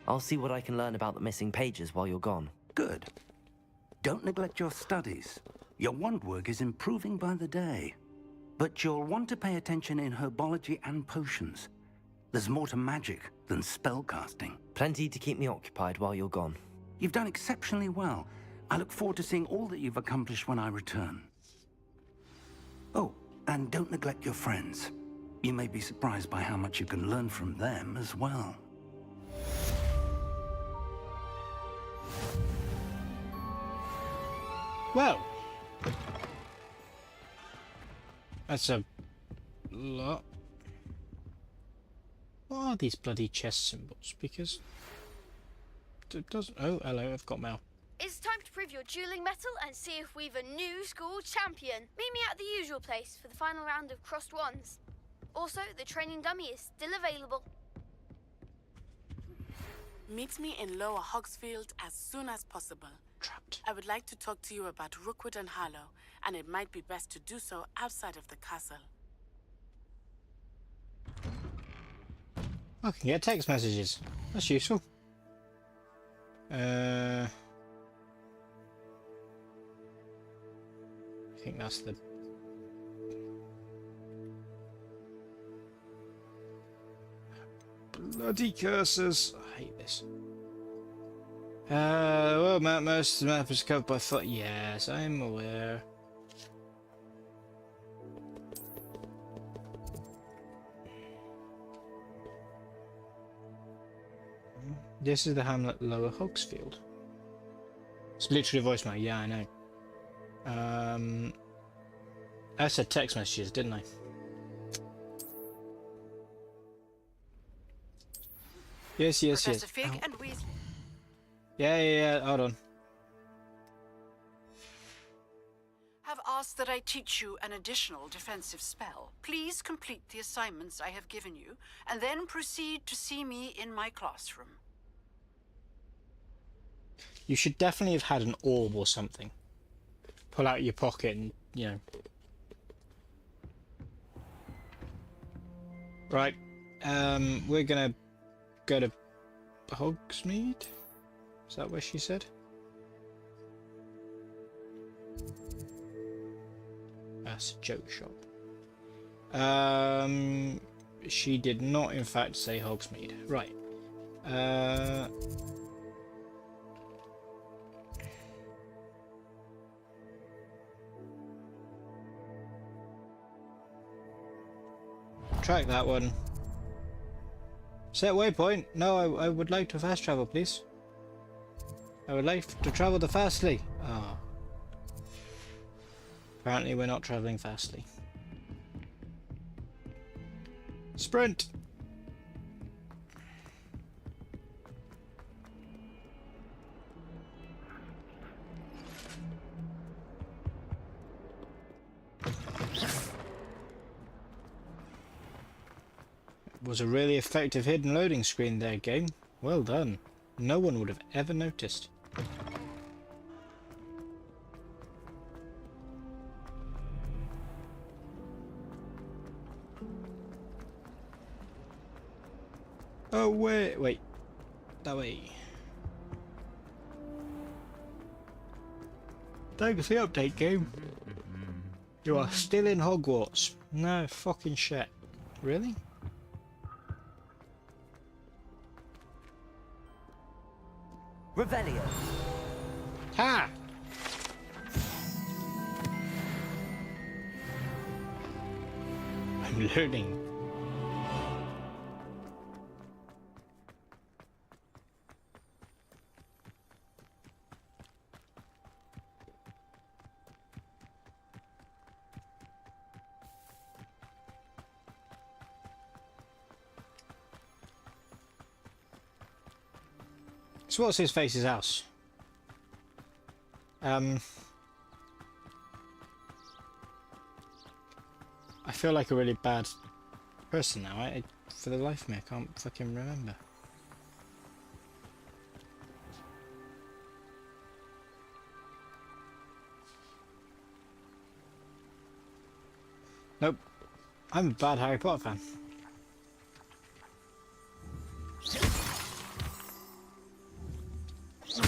I'll see what I can learn about the missing pages while you're gone. Good. Don't neglect your studies. Your wand work is improving by the day. But you'll want to pay attention in herbology and potions. There's more to magic than spellcasting. Plenty to keep me occupied while you're gone. You've done exceptionally well. I look forward to seeing all that you've accomplished when I return. Oh, and don't neglect your friends. You may be surprised by how much you can learn from them as well. Well, that's a lot. What are these bloody chest symbols? Because it doesn't. Oh, hello, I've got mail. It's time to prove your dueling mettle and see if we've a new school champion. Meet me at the usual place for the final round of crossed wands. Also, the training dummy is still available. Meet me in Lower Hogsfield as soon as possible. Trapped. I would like to talk to you about Rookwood and Harlow, and it might be best to do so outside of the castle. I can get text messages. That's useful. I think that's the... Bloody curses. I hate this. Well, most of the map is covered by foot. Yes, I'm aware. This is the hamlet Lower Hogsfield. It's literally a voicemail. Yeah, I know. I said text messages, didn't I? Yes. Professor Fig and Weasley. Yeah. Hold on. Have asked that I teach you an additional defensive spell. Please complete the assignments I have given you, and then proceed to see me in my classroom. You should definitely have had an orb or something. Pull out your pocket and, you know. Right. We're gonna go to Hogsmeade? Is that where she said? That's a joke shop. She did not in fact say Hogsmeade. Right. Track that one. Set waypoint. No, I would like to fast travel, please. I would like to travel the fastly. Oh. Apparently we're not traveling fastly. Sprint! Was a really effective hidden loading screen there, game. Well done. No one would have ever noticed. Oh wait. That way. Thanks for the update, game. You are still in Hogwarts. No fucking shit. Really? Revelio. Ha! I'm learning. So what's his face's house? I feel like a really bad person now. For the life of me, I can't fucking remember. Nope. I'm a bad Harry Potter fan. I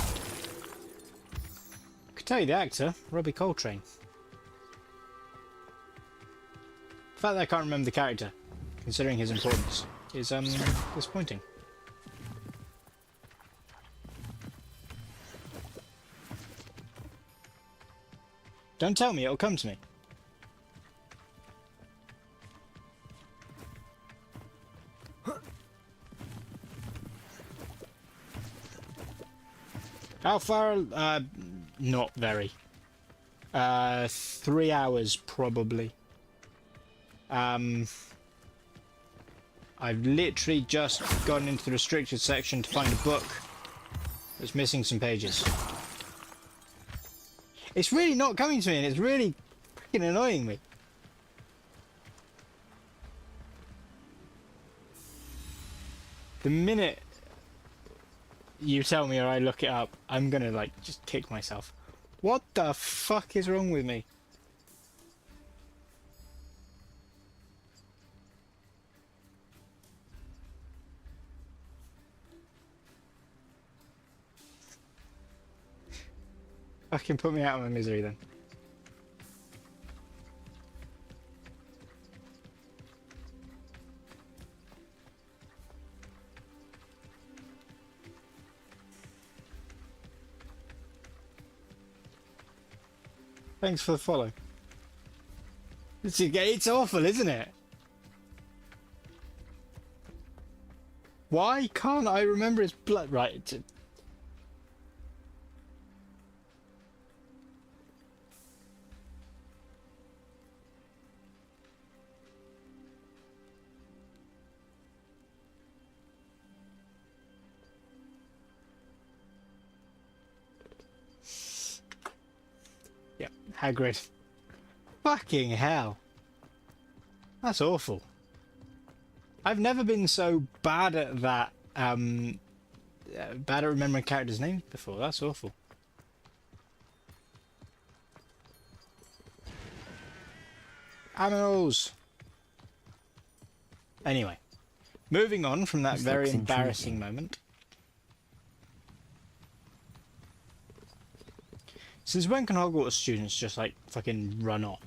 could tell you the actor, Robbie Coltrane. The fact that I can't remember the character, considering his importance, is disappointing. Don't tell me, it'll come to me. How far? Not very. 3 hours probably. I've literally just gone into the restricted section to find a book that's missing some pages. It's really not coming to me, and it's really freaking annoying me. The minute you tell me or I look it up, I'm gonna like just kick myself. What the fuck is wrong with me? Fucking put me out of my misery then. Thanks for the follow. It's awful, isn't it? Why can't I remember his blood? Right. Yep, Hagrid. Fucking hell. That's awful. I've never been so bad at that, bad at remembering characters' names before. That's awful. Animals! Anyway, moving on from that very embarrassing moment. Since when can Hogwarts students just like fucking run off?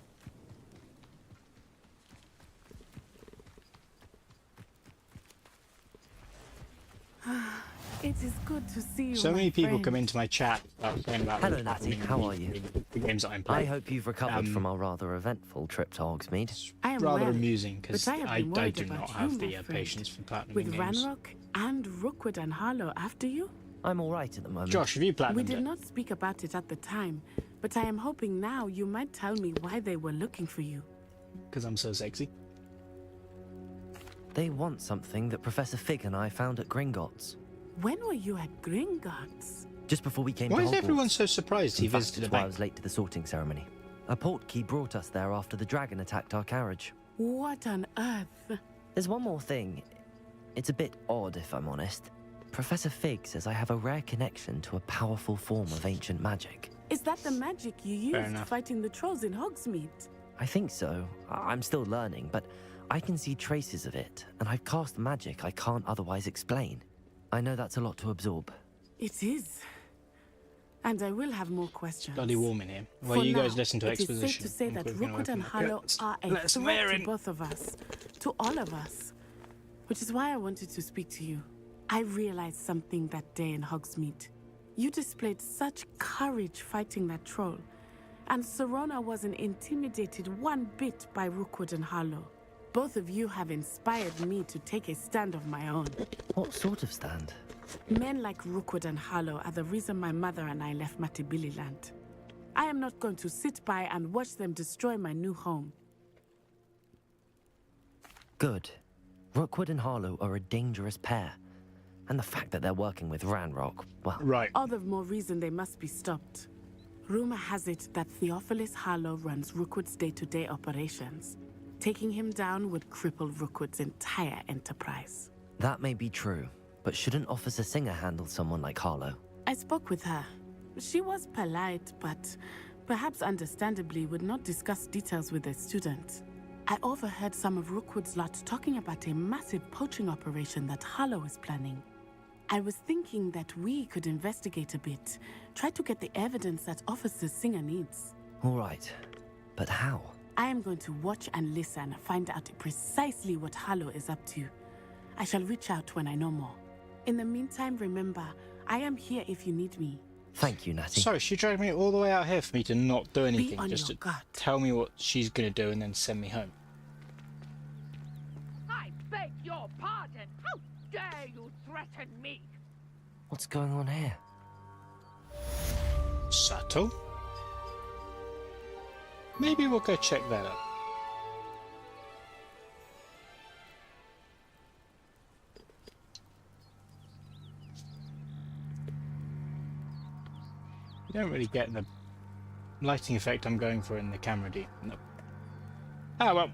It is good to see you. So many people friend. come into my chat saying about Hello, Natty. How are you? The games that I'm I playing. hope you've recovered from our rather eventful trip to Hogsmeade. I am Rather well, amusing because but I have I been worried do about not you, have my the friend. patience for platinum With games. Ranrock and Rookwood and Harlow after you? I'm all right at the moment. Josh, have you We platinumed did it? not speak about it at the time, but I am hoping now you might tell me why they were looking for you. Because I'm so sexy. They want something that Professor Fig and I found at Gringotts. When were you at Gringotts? Just before we came Why to is Hogwarts. everyone so surprised he In fact, visited a that's why I bank? was late to the sorting ceremony. A portkey brought us there after the dragon attacked our carriage. What on earth? There's one more thing. It's a bit odd, if I'm honest. Professor Fig says I have a rare connection to a powerful form of ancient magic. Is that the magic you Fair used enough. fighting the trolls in Hogsmeade? I think so. I'm still learning, but I can see traces of it, and I've cast magic I can't otherwise explain. I know that's a lot to absorb. It is. And I will have more questions. Bloody warm in here. Well, For you guys now, listen to it is exposition. safe to say I'm that quickly gonna Rookwood and open my Harlow curtains. are a Let's threat swear to in. both of us, to all of us. Which is why I wanted to speak to you. I realized something that day in Hogsmeade. You displayed such courage fighting that troll, and Serona wasn't intimidated one bit by Rookwood and Harlow. Both of you have inspired me to take a stand of my own. What sort of stand? Men like Rookwood and Harlow are the reason my mother and I left Matibili land. I am not going to sit by and watch them destroy my new home. Good. Rookwood and Harlow are a dangerous pair. And the fact that they're working with Ranrock, well... Right. All the more reason they must be stopped. Rumor has it that Theophilus Harlow runs Rookwood's day-to-day operations. Taking him down would cripple Rookwood's entire enterprise. That may be true, but shouldn't Officer Singer handle someone like Harlow? I spoke with her. She was polite, but perhaps understandably would not discuss details with a student. I overheard some of Rookwood's lot talking about a massive poaching operation that Harlow is planning. I was thinking that we could investigate a bit, try to get the evidence that Officer Singer needs. All right, but how? I am going to watch and listen, find out precisely what Harlow is up to. I shall reach out when I know more. In the meantime, remember, I am here if you need me. Thank you, Natty. Sorry, she dragged me all the way out here for me to not do anything, on just your to guard. tell me what she's going to do and then send me home. I beg your pardon. How dare you threaten me? What's going on here? Subtle. Maybe we'll go check that out. You don't really get the lighting effect I'm going for in the camera, do you? No. Oh well,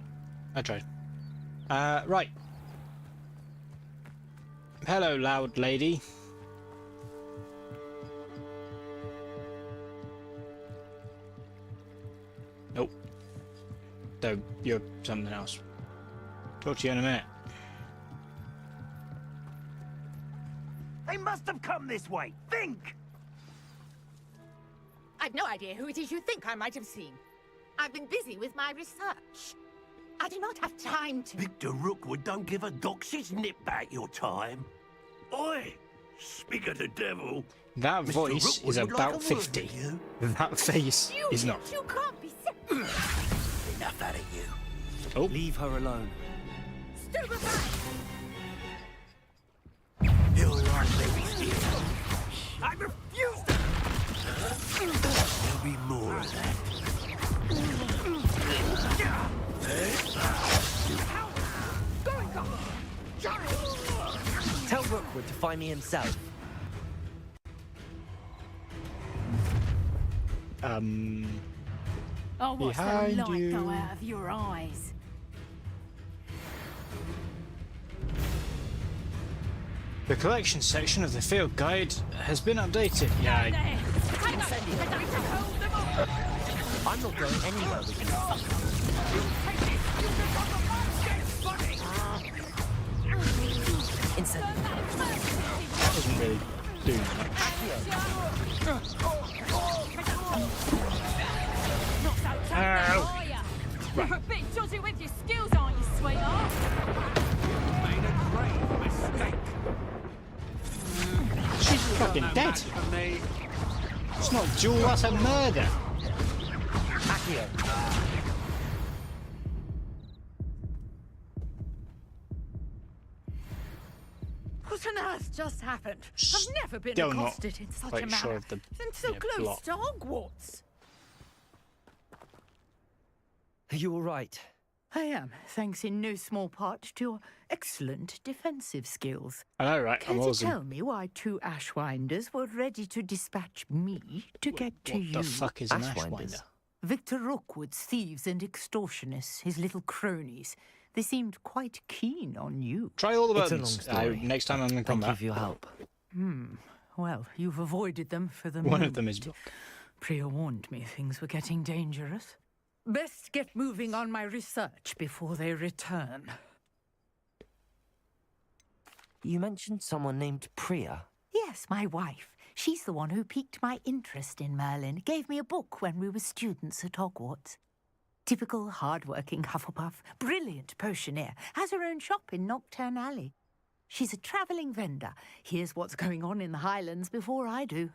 I tried. Right. Hello, loud lady. Nope. Though you're something else. Talk to you in a minute. They must have come this way. Think! I've no idea who it is you think I might have seen. I've been busy with my research. I do not have time to... Victor Rookwood don't give a doxy's nip back your time. Oi! Speak of the devil. That Mr. voice Rookwood is would like about a word 50. with you. That face is not. You can't be serious. Enough out of you. Oh. Leave her alone. Stupefy! You're right, baby steal. I refuse to... There'll be more of that. Tell Rookwood to find me himself. Oh, what's the Behind light you. go out of your eyes? The collection section of the field guide has been updated. Yeah, I'm not going anywhere with you. Incendiary. that doesn't really do much. Ow. You're a bit dodgy with your skills, aren't you, sweetheart? Made a grave mistake. She's fucking dead. It's not duel, that's a murder. Accio. What on earth just happened? I've never been Still not accosted in such quite a sure manner. of the And so close plot. to Hogwarts. Are you all right? I am, thanks in no small part to your excellent defensive skills. I know, right? Care I'm to awesome. tell me why two Ashwinders were ready to dispatch me to get to you? What the fuck is an Ashwinder? Victor Rookwood's thieves and extortionists, his little cronies. They seemed quite keen on you. Try all the It's a buttons. long story. Next time I'm in Thank combat. you for your help. Well, you've avoided them for the One of moment. them is blocked. Priya warned me things were getting dangerous. Best get moving on my research before they return. You mentioned someone named Priya. Yes, my wife. She's the one who piqued my interest in Merlin. Gave me a book when we were students at Hogwarts. Typical hard-working Hufflepuff, brilliant potioneer, has her own shop in Knockturn Alley. She's a travelling vendor. Hears what's going on in the Highlands before I do.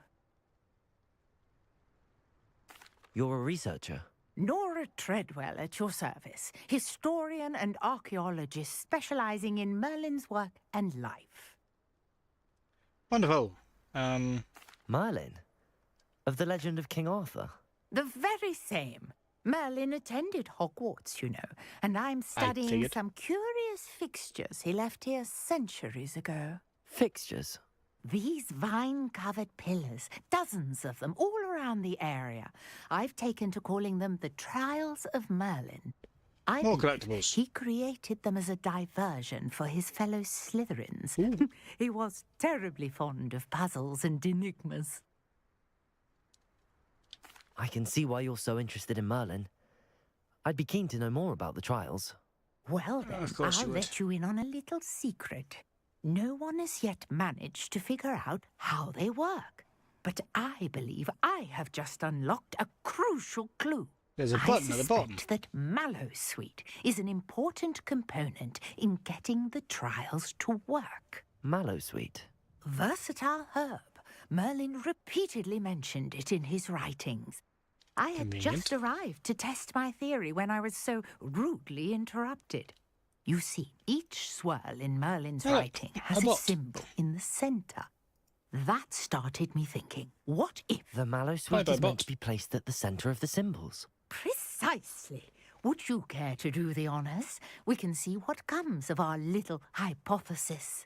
You're a researcher. Nora Treadwell at your service, historian and archaeologist specialising in Merlin's work and life. Wonderful. Merlin? Of the legend of King Arthur? The very same. Merlin attended Hogwarts, you know, and I'm studying figured. some curious fixtures he left here centuries ago. Fixtures? These vine-covered pillars, dozens of them, all around the area. I've taken to calling them the Trials of Merlin. I More believe collectibles. He created them as a diversion for his fellow Slytherins. He was terribly fond of puzzles and enigmas. I can see why you're so interested in Merlin. I'd be keen to know more about the trials. Well then, Of course I'll you would. let you in on a little secret. No one has yet managed to figure out how they work. But I believe I have just unlocked a crucial clue. There's a button at the bottom. I suspect that Mallowsweet is an important component in getting the trials to work. Mallowsweet? Versatile herb. Merlin repeatedly mentioned it in his writings. I had just arrived to test my theory when I was so rudely interrupted. You see, each swirl in Merlin's writing has a symbol in the center. That started me thinking, what if... The Mallowsweet is meant to be placed at the center of the symbols. Precisely. Would you care to do the honors? We can see what comes of our little hypothesis.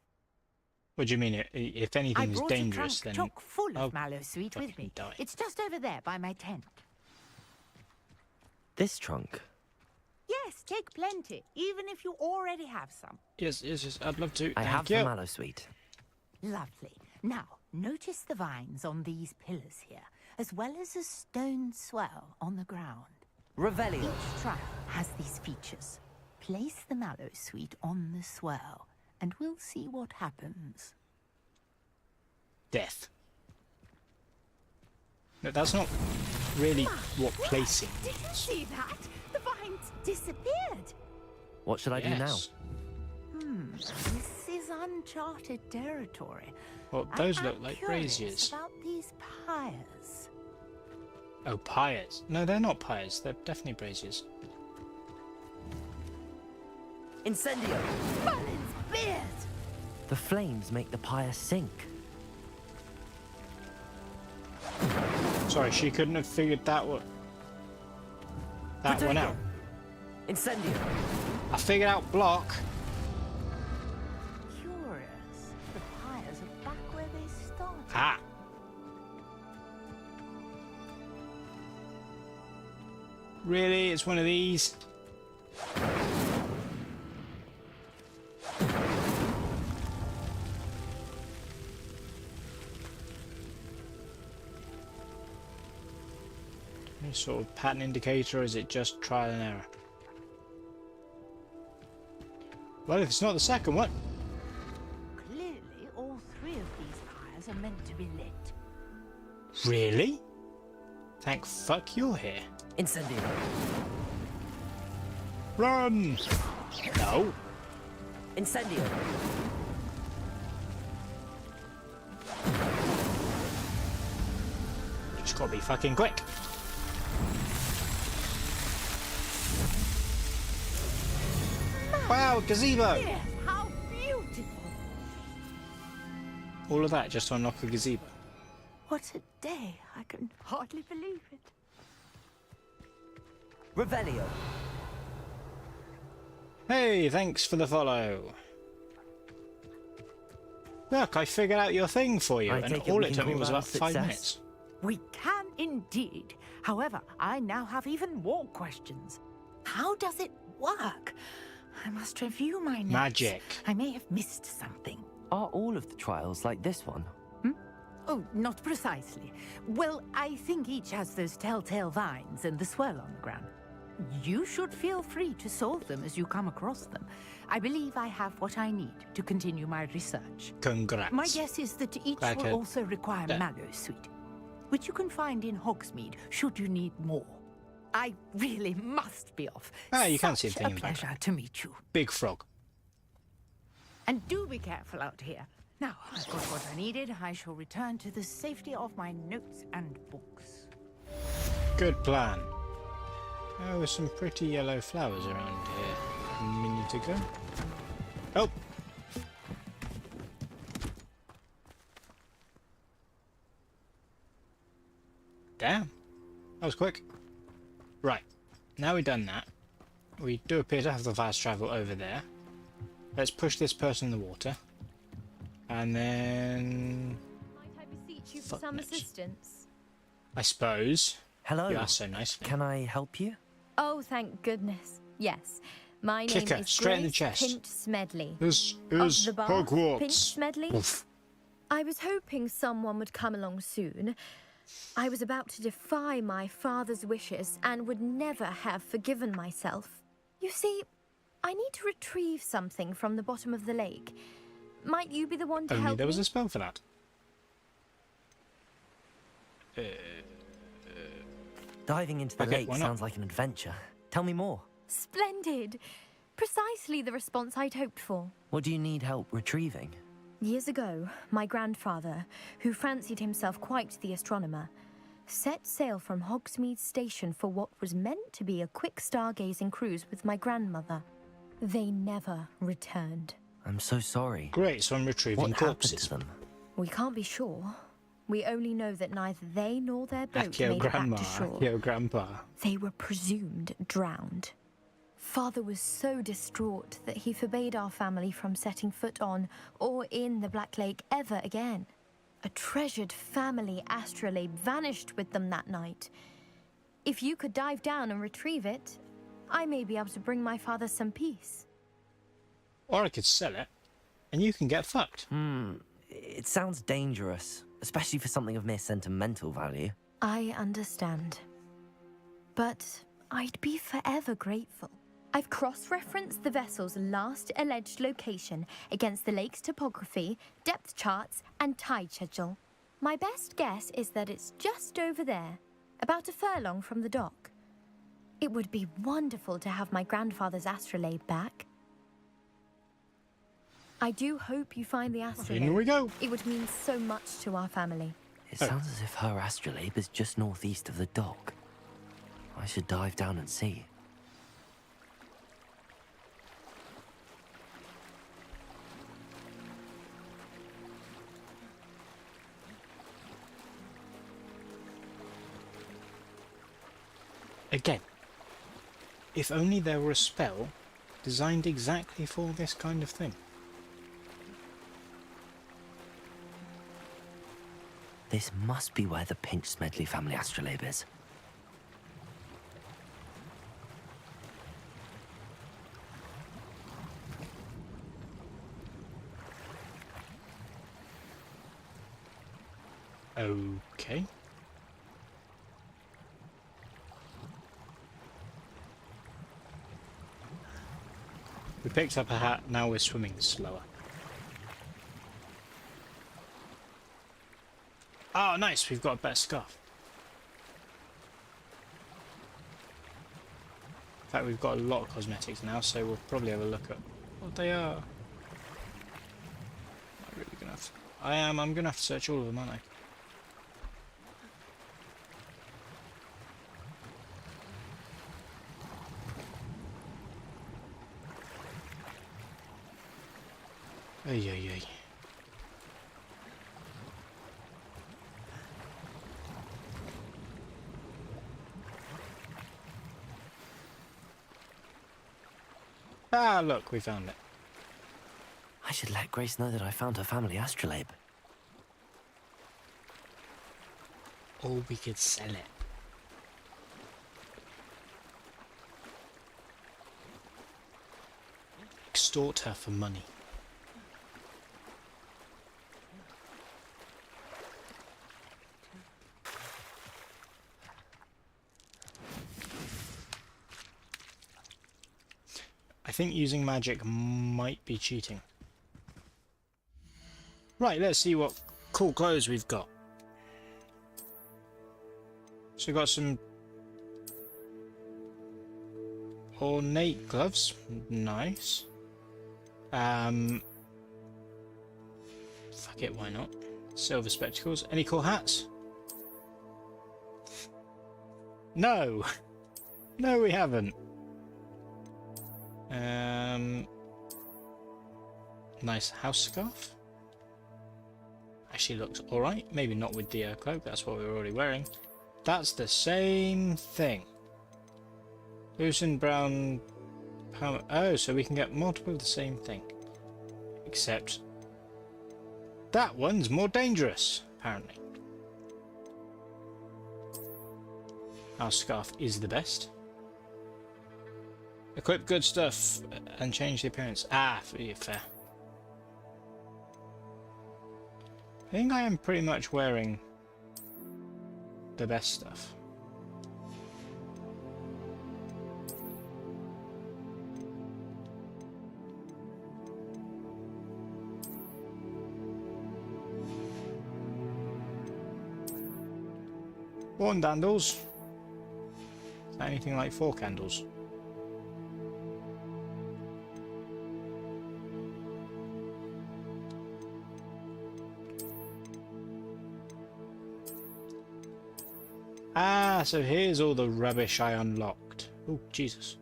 What do you mean? If anything's dangerous, I brought then a trunk chock full of Mallowsweet with me. Die. It's just over there by my tent. This trunk? Yes, take plenty, even if you already have some. Yes, I'd love to. I have the Mallowsweet. Lovely. Now, notice the vines on these pillars here, as well as a stone swell on the ground. Revelio. Each trial has these features. Place the Mallowsweet on the swell, and we'll see what happens. Death. No, that's not really what placing Did you means. see that? The vines disappeared. What should I do now? This is uncharted territory. Well, those I'm look like curious braziers. about these pyres. Oh, pyres. No, they're not pyres. They're definitely braziers. Incendio! Merlin's beard! The flames make the pyre sink. Sorry, she couldn't have figured that one out. Incendio! I figured out block. Curious. The pyres are back where they started. Ah. Really? It's one of these? Any sort of pattern indicator, or is it just trial and error? Well, if it's not the second one. Clearly, all three of these pyres are meant to be lit. Really? Thank fuck you're here. Incendio. Run! No. Incendio. Just gotta be fucking quick. Wow, gazebo! Yes, how beautiful! All of that just to unlock a gazebo. What a day! I can hardly believe it. Revelio. Hey, thanks for the follow. Look, I figured out your thing for you, I and take it all we it can took me call was that a about 5 success? minutes. We can indeed. However, I now have even more questions. How does it work? I must review my notes. Magic. I may have missed something. Are all of the trials like this one? Oh, not precisely. Well, I think each has those telltale vines and the swirl on the ground. You should feel free to solve them as you come across them. I believe I have what I need to continue my research. Congrats. My guess is that each Like will a- also require Mallowsweet, which you can find in Hogsmeade should you need more. I really must be off. Ah, you can't see Such a thing a in the pleasure to meet you. Big frog. And do be careful out here. Now, I've got what I needed. I shall return to the safety of my notes and books. Good plan. Oh, there's some pretty yellow flowers around here a minute ago. Oh! Damn. That was quick. Right. Now we've done that, we do appear to have the fast travel over there. Let's push this person in the water. And then... Might I beseech you for Fuck some knows. assistance? I suppose. Hello. You asked so nicely. Can I help you? Oh, thank goodness. Yes. My Kick name her is straight in the Grace chest. Pinch Smedley. This Of is the Bath, Hogwarts. Pinch Smedley. Oof. I was hoping someone would come along soon. I was about to defy my father's wishes and would never have forgiven myself. You see, I need to retrieve something from the bottom of the lake. Might you be the one to Only help there was me? a spell for that. Diving into the Okay, lake why not? sounds like an adventure. Tell me more. Splendid! Precisely the response I'd hoped for. What do you need help retrieving? Years ago, my grandfather, who fancied himself quite the astronomer, set sail from Hogsmeade Station for what was meant to be a quick stargazing cruise with my grandmother. They never returned. I'm so sorry. Great, so I'm retrieving What happened corpses. to them? We can't be sure. We only know that neither they nor their boat Accio made it grandma, back to shore. Accio grandpa. They were presumed drowned. Father was so distraught that he forbade our family from setting foot on or in the Black Lake ever again. A treasured family astrolabe vanished with them that night. If you could dive down and retrieve it, I may be able to bring my father some peace. Or I could sell it, and you can get fucked. It sounds dangerous, especially for something of mere sentimental value. I understand. But I'd be forever grateful. I've cross-referenced the vessel's last alleged location against the lake's topography, depth charts, and tide schedule. My best guess is that it's just over there, about a furlong from the dock. It would be wonderful to have my grandfather's astrolabe back. I do hope you find the astrolabe. In we go. It would mean so much to our family. It sounds as if her astrolabe is just northeast of the dock. I should dive down and see. Again, if only there were a spell designed exactly for this kind of thing. This must be where the Pinch Smedley family astrolabe is. Okay. We picked up a hat, now we're swimming slower. Oh, nice, we've got a better scarf. In fact, we've got a lot of cosmetics now, so we'll probably have a look at what they are. I'm really gonna have to, I'm gonna have to search all of them, aren't I? Ay, ay, ay. Ah, look, we found it. I should let Grace know that I found her family astrolabe. Or we could sell it. Extort her for money. I think using magic might be cheating. Right, let's see what cool clothes we've got. So we've got some ornate gloves, nice. Fuck it, why not? Silver spectacles. Any cool hats? No! No, we haven't. Nice house scarf. Actually looks alright. Maybe not with the cloak, that's what we were already wearing. That's the same thing. Loosened brown... Oh, so we can get multiple of the same thing. Except... that one's more dangerous, apparently. House scarf is the best. Equip good stuff and change the appearance. Ah, yeah, fair. I think I am pretty much wearing the best stuff. One candles. Is that anything like 4 candles? Ah, so here's all the rubbish I unlocked. Oh, Jesus.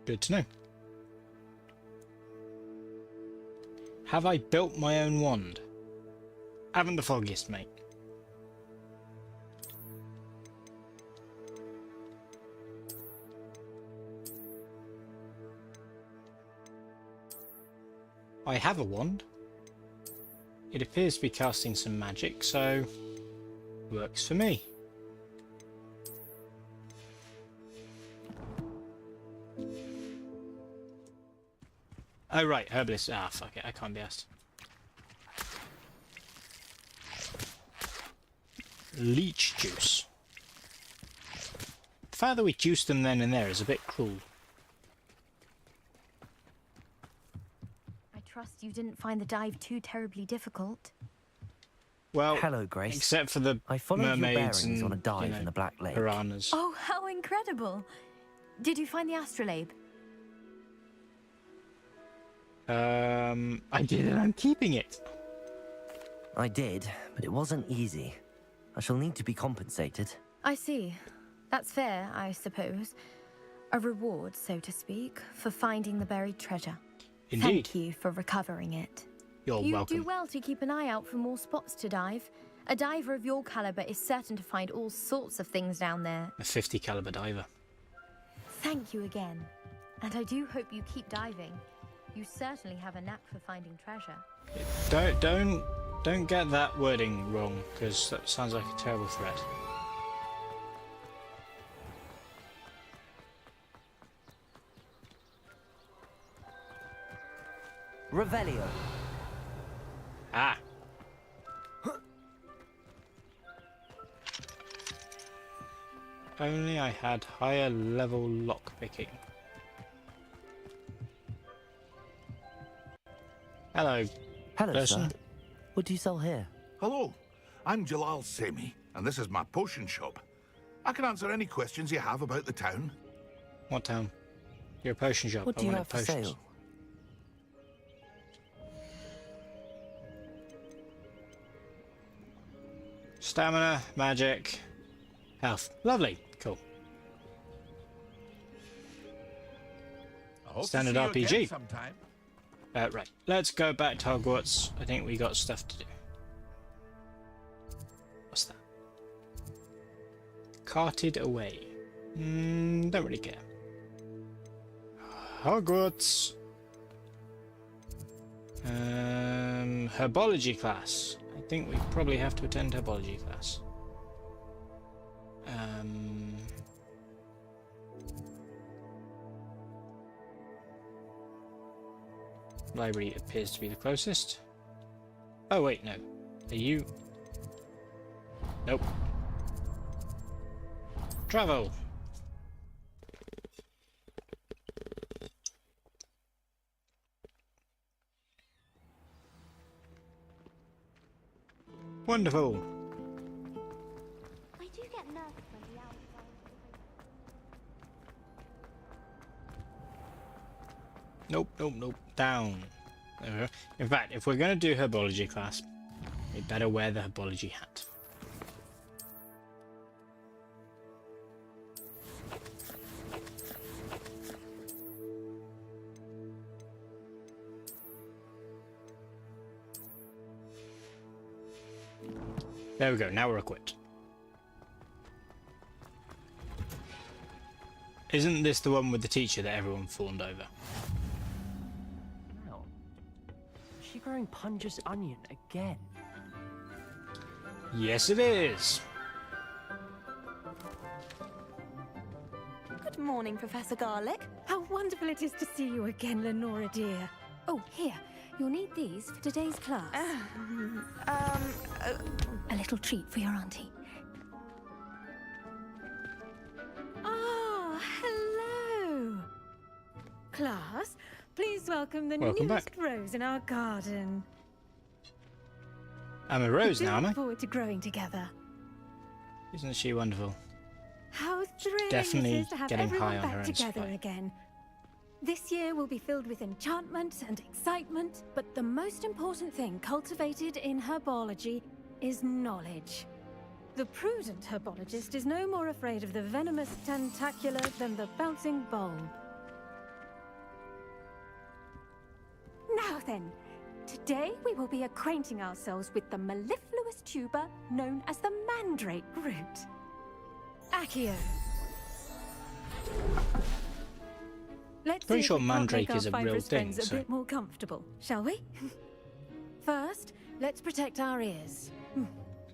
Good to know. Have I built my own wand? Haven't the foggiest, mate. I have a wand. It appears to be casting some magic, so works for me. Oh right, herbalist. Ah, fuck it, I can't be asked. Leech juice. The fact that we juiced them then and there is a bit cruel. I trust you didn't find the dive too terribly difficult. Well, hello, Grace. Except for the I followed your mermaids bearings and, on a dive in the Black Lake. piranhas. Oh, how incredible! Did you find the astrolabe? I did, and I'm keeping it. I did, but it wasn't easy. I shall need to be compensated. I see. That's fair, I suppose. A reward, so to speak, for finding the buried treasure. Indeed. Thank you for recovering it. You're welcome. You do well to keep an eye out for more spots to dive. A diver of your caliber is certain to find all sorts of things down there. A 50 caliber diver. Thank you again. And I do hope you keep diving. You certainly have a knack for finding treasure. Don't get that wording wrong, because that sounds like a terrible threat. Revelio. Ah. Only I had higher level lockpicking. Hello. Hello, person. sir. What do you sell here? Hello, I'm Jalal Semi, and this is my potion shop. I can answer any questions you have about the town. What town? You're a potion shop. What do I you wanted have for potions. sale? Stamina, magic, health. Lovely. Cool. I hope Standard to see you again RPG. sometime. Right, let's go back to Hogwarts. I think we got stuff to do. What's that? Carted away. Don't really care. Hogwarts. Herbology class. I think we probably have to attend herbology class. Library appears to be the closest. Oh wait, no. Are you? Nope. Travel. Wonderful. I do get nervous when the owls are. Nope, nope, nope. Down. There we go. In fact, if we're going to do herbology class, we better wear the herbology hat. There we go, now we're equipped. Isn't this the one with the teacher that everyone fawned over? Is she growing Punja's onion again? Yes, it is. Good morning, Professor Garlick. How wonderful it is to see you again, Lenora dear. Oh, here. You'll need these for today's class. A little treat for your auntie. Ah, hello. Class, please welcome the Welcome newest back. rose in our garden. I'm a rose now, am I? Look forward to growing together. Isn't she wonderful? How thrilling Definitely it is to have getting everyone high on her back own together supply. again. This year will be filled with enchantment and excitement, but the most important thing cultivated in herbology is knowledge. The prudent herbologist is no more afraid of the venomous tentacula than the bouncing bulb. Now then, today we will be acquainting ourselves with the mellifluous tuber known as the mandrake root. Accio. Let's Pretty see sure if we can't mandrake make is our a real fibrous thing, friends so- a bit more comfortable, shall we? First, let's protect our ears.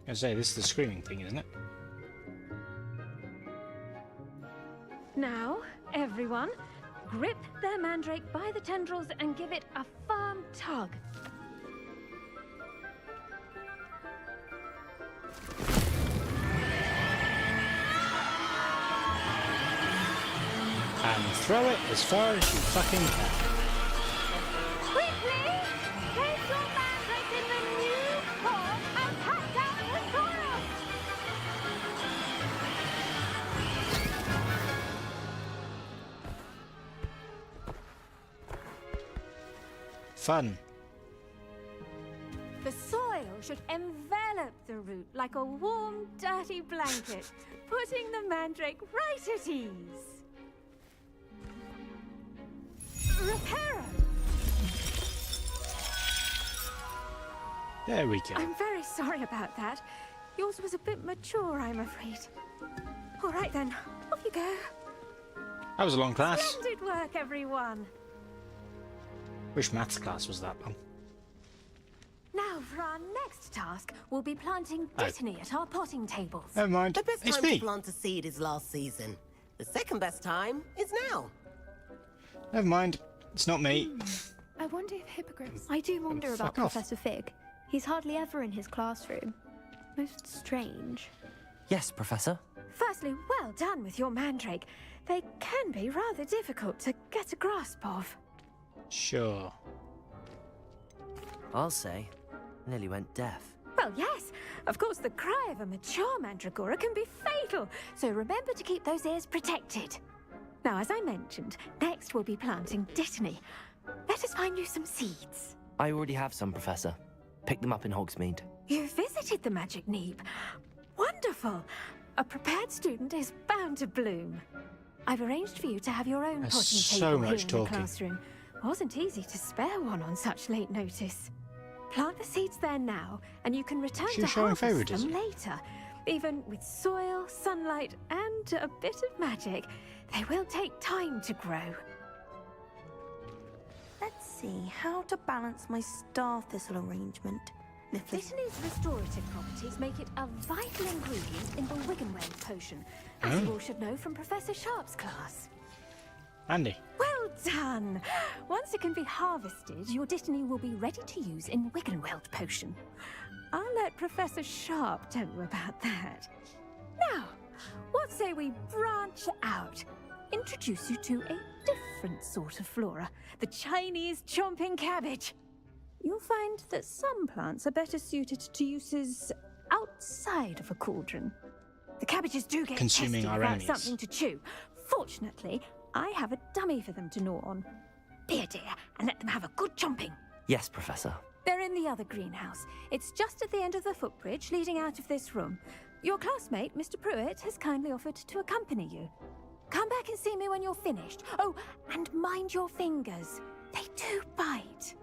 I say, this is the screaming thing, isn't it? Now, everyone, grip their mandrake by the tendrils and give it a firm tug. And throw it as far as you fucking can. Quickly! Place your mandrake in the new pot and pat down the soil! Fun. The soil should envelop the root like a warm, dirty blanket, putting the mandrake right at ease. Reparo! There we go. I'm very sorry about that. Yours was a bit mature, I'm afraid. All right then, off you go. That was a long class. Splendid work, everyone. Wish maths class was that long. Now for our next task, we'll be planting Oh. Dittany at our potting tables. Never mind. The best It's time me. to plant a seed is last season. The second best time is now. Never mind. It's not me. I wonder if hippogriffs. I do wonder about fuck off. Professor Fig. He's hardly ever in his classroom. Most strange. Yes, Professor. Firstly, well done with your mandrake. They can be rather difficult to get a grasp of. Sure. I'll say. Nearly went deaf. Well, yes. Of course, the cry of a mature mandragora can be fatal, so remember to keep those ears protected. Now, as I mentioned, next we'll be planting Dittany. Let us find you some seeds. I already have some, Professor. Picked them up in Hogsmeade. You visited the Magic Neep. Wonderful. A prepared student is bound to bloom. I've arranged for you to have your own There's potting so table much here in talking. the classroom. Wasn't easy to spare one on such late notice. Plant the seeds there now, and you can return She's to showing harvest favouritism. them later. Even with soil, sunlight, and a bit of magic, they will take time to grow. Let's see how to balance my star thistle arrangement. Dittany's restorative properties make it a vital ingredient in the Wiggenweld potion, as you all should know from Professor Sharp's class. Andy. Well done! Once it can be harvested, your Dittany will be ready to use in Wiggenweld potion. I'll let Professor Sharp tell you about that. Now, what say we branch out? Introduce you to a different sort of flora, the Chinese chomping cabbage. You'll find that some plants are better suited to uses outside of a cauldron. The cabbages do get Consuming testy our without enemies. something to chew. Fortunately, I have a dummy for them to gnaw on. Here, dear, and let them have a good chomping. Yes, Professor. They're in the other greenhouse. It's just at the end of the footbridge leading out of this room. Your classmate, Mr. Pruitt, has kindly offered to accompany you. Come back and see me when you're finished. Oh, and mind your fingers. They do bite.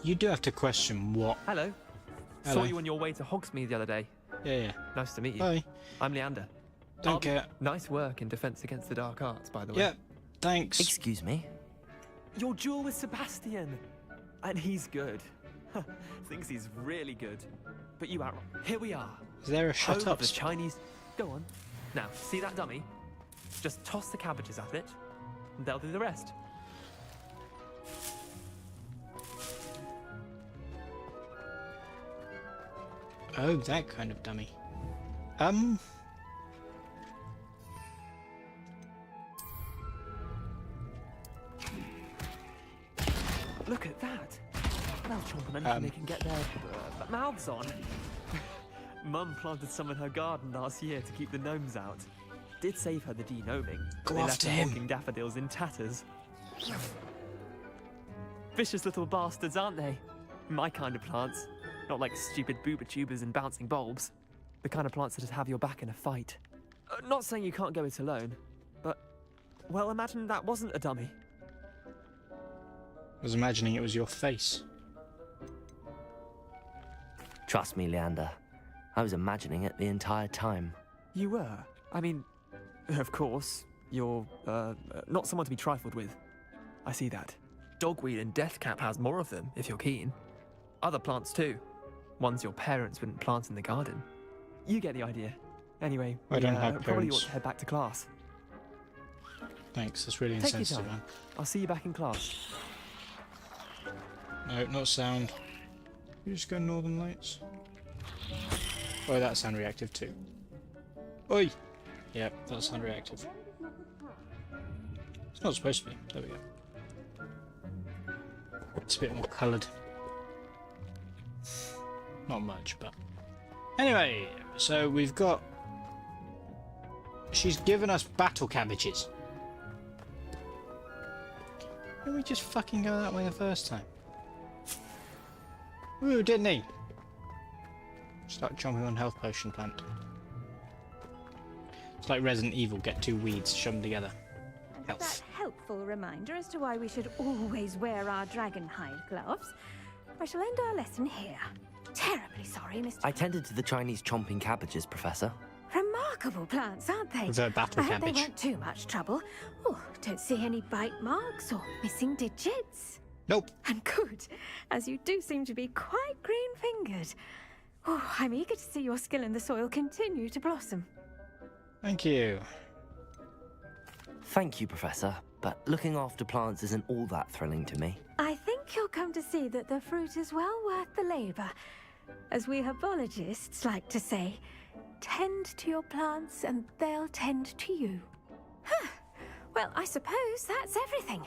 You do have to question what. Hello. Hello. Saw you on your way to Hogsmeade the other day. Yeah. Nice to meet you. Bye. I'm Leander. Don't care. Nice work in Defense Against the Dark Arts, by the way. Yeah. Thanks. Excuse me. Your duel with Sebastian. And he's good. Thinks he's really good. But you out. Here we are. Is there a shut Home up? of the Chinese. Go on. Now, see that dummy? Just toss the cabbages at it, and they'll do the rest. Oh, that kind of dummy. Look at that. They'll chomp on anything they can get their mouths on. Mum planted some in her garden last year to keep the gnomes out. Did save her the de-gnoming. Go they after left him. walking daffodils in tatters. Vicious little bastards, aren't they? My kind of plants. Not like stupid booba tubers and bouncing bulbs. The kind of plants that'd have your back in a fight. Not saying you can't go it alone, but... Well, imagine that wasn't a dummy. I was imagining it was your face. Trust me, Leander. I was imagining it the entire time. You were? I mean, of course, you're, not someone to be trifled with. I see that. Dogweed and deathcap has more of them, if you're keen. Other plants too. Ones your parents wouldn't plant in the garden. You get the idea. Anyway, I don't have probably parents. ought to head back to class. Thanks, that's really Take your insensitive, time. man. I'll see you back in class. No, not sound. You just go Northern Lights. Oh, that sound reactive too. Oi! Yep, that sound reactive. It's not supposed to be. There we go. It's a bit more coloured. Not much, but... Anyway, so we've got... She's given us battle cabbages. Why didn't we just fucking go that way the first time? Ooh, didn't he? Start chomping on health potion plant. It's like Resident Evil, get two weeds, shove them together. Health. That helpful reminder as to why we should always wear our dragon hide gloves. I shall end our lesson here. Terribly sorry, Mr. I tended to the Chinese chomping cabbages, Professor. Remarkable plants, aren't they? The battle I hope they cabbage. weren't too much trouble. Oh, don't see any bite marks or missing digits. Nope. And good, as you do seem to be quite green-fingered. Oh, I'm eager to see your skill in the soil continue to blossom. Thank you. Thank you, Professor, but looking after plants isn't all that thrilling to me. I think you'll come to see that the fruit is well worth the labour. As we herbologists like to say, tend to your plants and they'll tend to you. Huh. Well, I suppose that's everything.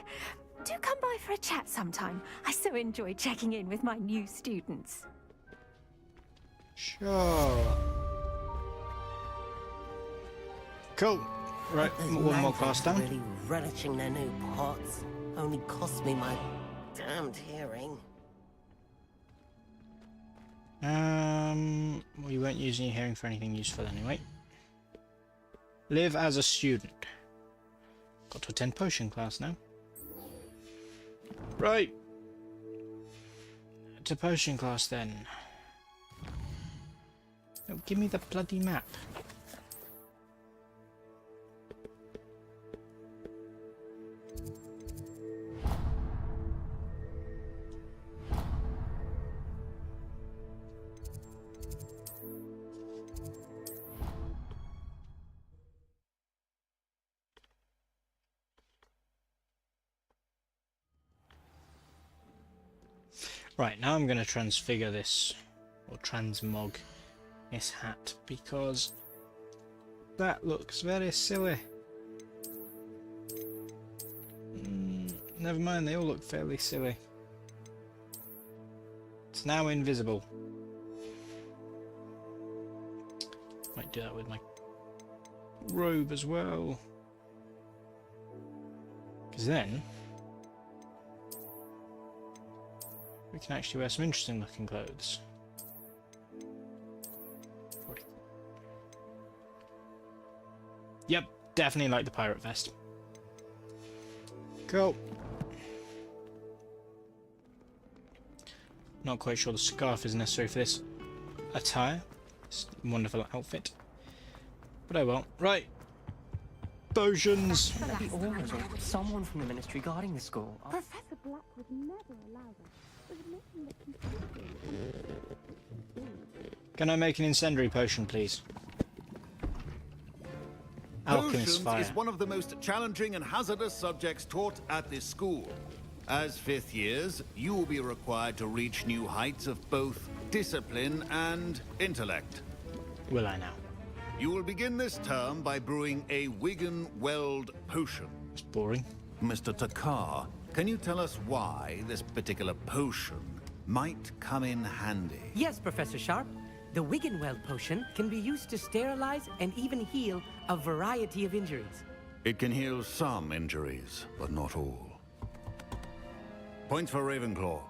Do come by for a chat sometime. I so enjoy checking in with my new students. Sure. Cool. Right, one more class down. Really relishing their new pots. Only cost me my damned hearing. Well, you weren't using your hearing for anything useful anyway. Live as a student. Got to attend potion class now. Right. To potion class then. Oh, give me the bloody map. Right, now I'm going to transfigure this, or transmog this hat, because that looks very silly. Never mind, they all look fairly silly. It's now invisible. Might do that with my robe as well. Because then we can actually wear some interesting looking clothes. Yep, definitely like the pirate vest. Cool. Not quite sure the scarf is necessary for this attire. This wonderful outfit. But oh well. Right. Potions! Someone from the ministry guarding the school. Professor Black would never allow that. It would make him look completely. Can I make an incendiary potion, please? Alchemist Potions fire. is one of the most challenging and hazardous subjects taught at this school. As fifth years, you will be required to reach new heights of both discipline and intellect. Will I now? You will begin this term by brewing a Wigan Weld potion. It's boring. Mr. Takar, can you tell us why this particular potion might come in handy? Yes, Professor Sharp. The Wiggenweld potion can be used to sterilize and even heal a variety of injuries. It can heal some injuries, but not all. Points for Ravenclaw.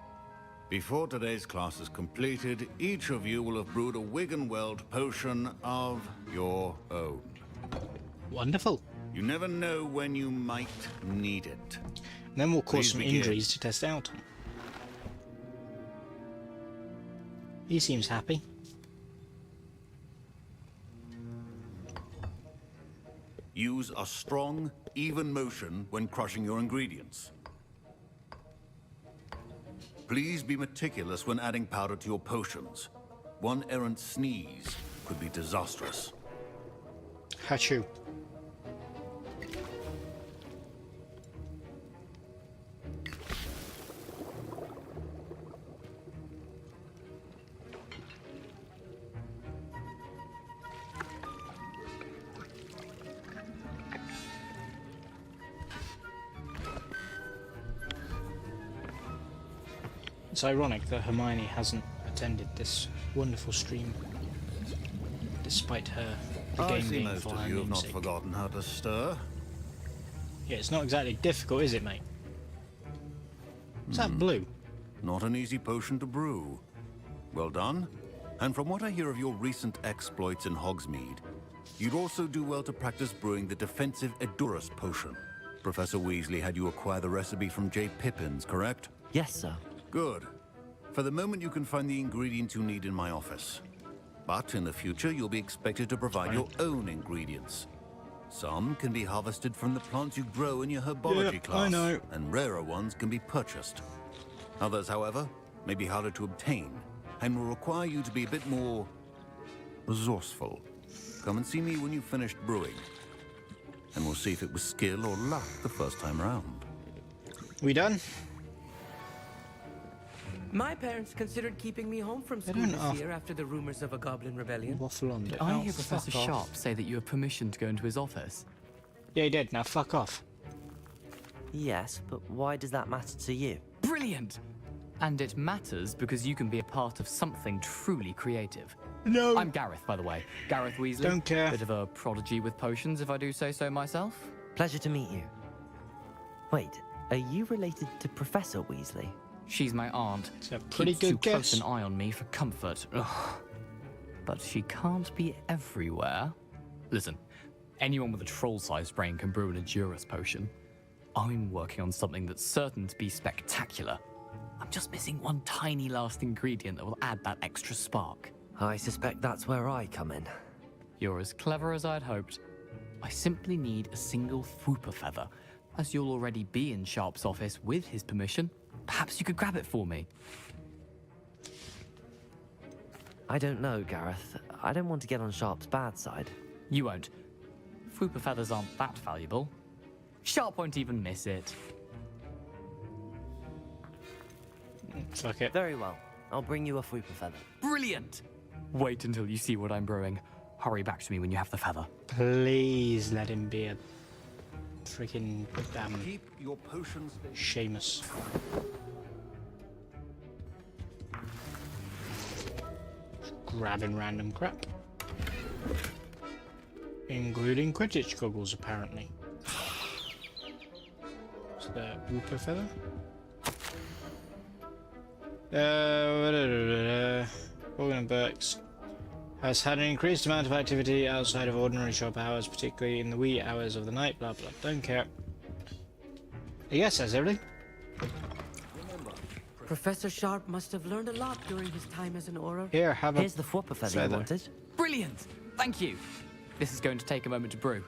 Before today's class is completed, each of you will have brewed a Wiggenweld potion of your own. Wonderful. You never know when you might need it. And then we'll cause some injuries to test out on. He seems happy. Use a strong, even motion when crushing your ingredients. Please be meticulous when adding powder to your potions. One errant sneeze could be disastrous. Achoo. It's ironic that Hermione hasn't attended this wonderful stream, despite her the I game see being most for of her you have not namesake. forgotten how to stir. Yeah, it's not exactly difficult, is it, mate? Is that blue? Not an easy potion to brew. Well done. And from what I hear of your recent exploits in Hogsmeade, you'd also do well to practice brewing the defensive Edurus potion. Professor Weasley had you acquire the recipe from J. Pippins, correct? Yes, sir. Good. For the moment, you can find the ingredients you need in my office. But in the future, you'll be expected to provide your own ingredients. Some can be harvested from the plants you grow in your herbology class. I know. And rarer ones can be purchased. Others, however, may be harder to obtain and will require you to be a bit more resourceful. Come and see me when you've finished brewing. And we'll see if it was skill or luck the first time round. We done? My parents considered keeping me home from school this year after the rumors of a goblin rebellion. Waffle on. Did I hear Professor Sharp say that you have permission to go into his office? Yeah, he did. Now fuck off. Yes, but why does that matter to you? Brilliant! And it matters because you can be a part of something truly creative. No! I'm Gareth, by the way. Gareth Weasley. Don't care. Bit of a prodigy with potions, if I do say so myself. Pleasure to meet you. Wait, are you related to Professor Weasley? She's my aunt. It's a pretty Keeps good too guess. close an eye on me for comfort. Ugh. But she can't be everywhere. Listen, anyone with a troll-sized brain can brew an Edurus potion. I'm working on something that's certain to be spectacular. I'm just missing one tiny last ingredient that will add that extra spark. I suspect that's where I come in. You're as clever as I'd hoped. I simply need a single Fwooper feather. As you'll already be in Sharp's office with his permission, perhaps you could grab it for me. I don't know, Gareth. I don't want to get on Sharp's bad side. You won't. Fwooper feathers aren't that valuable. Sharp won't even miss it. Fuck it. Very well. I'll bring you a Fwooper feather. Brilliant! Wait until you see what I'm brewing. Hurry back to me when you have the feather. Please let him be a freaking Keep your potions. Seamus. Grabbing random crap. Including Quidditch goggles, apparently. Is that Whooper feather? Organ Burks has had an increased amount of activity outside of ordinary shop hours, particularly in the wee hours of the night, blah blah. Don't care. I guess that's everything. Professor Sharp must have learned a lot during his time as an Auror. Here, have a Here's the Fwooper feather you wanted. Brilliant! Thank you! This is going to take a moment to brew.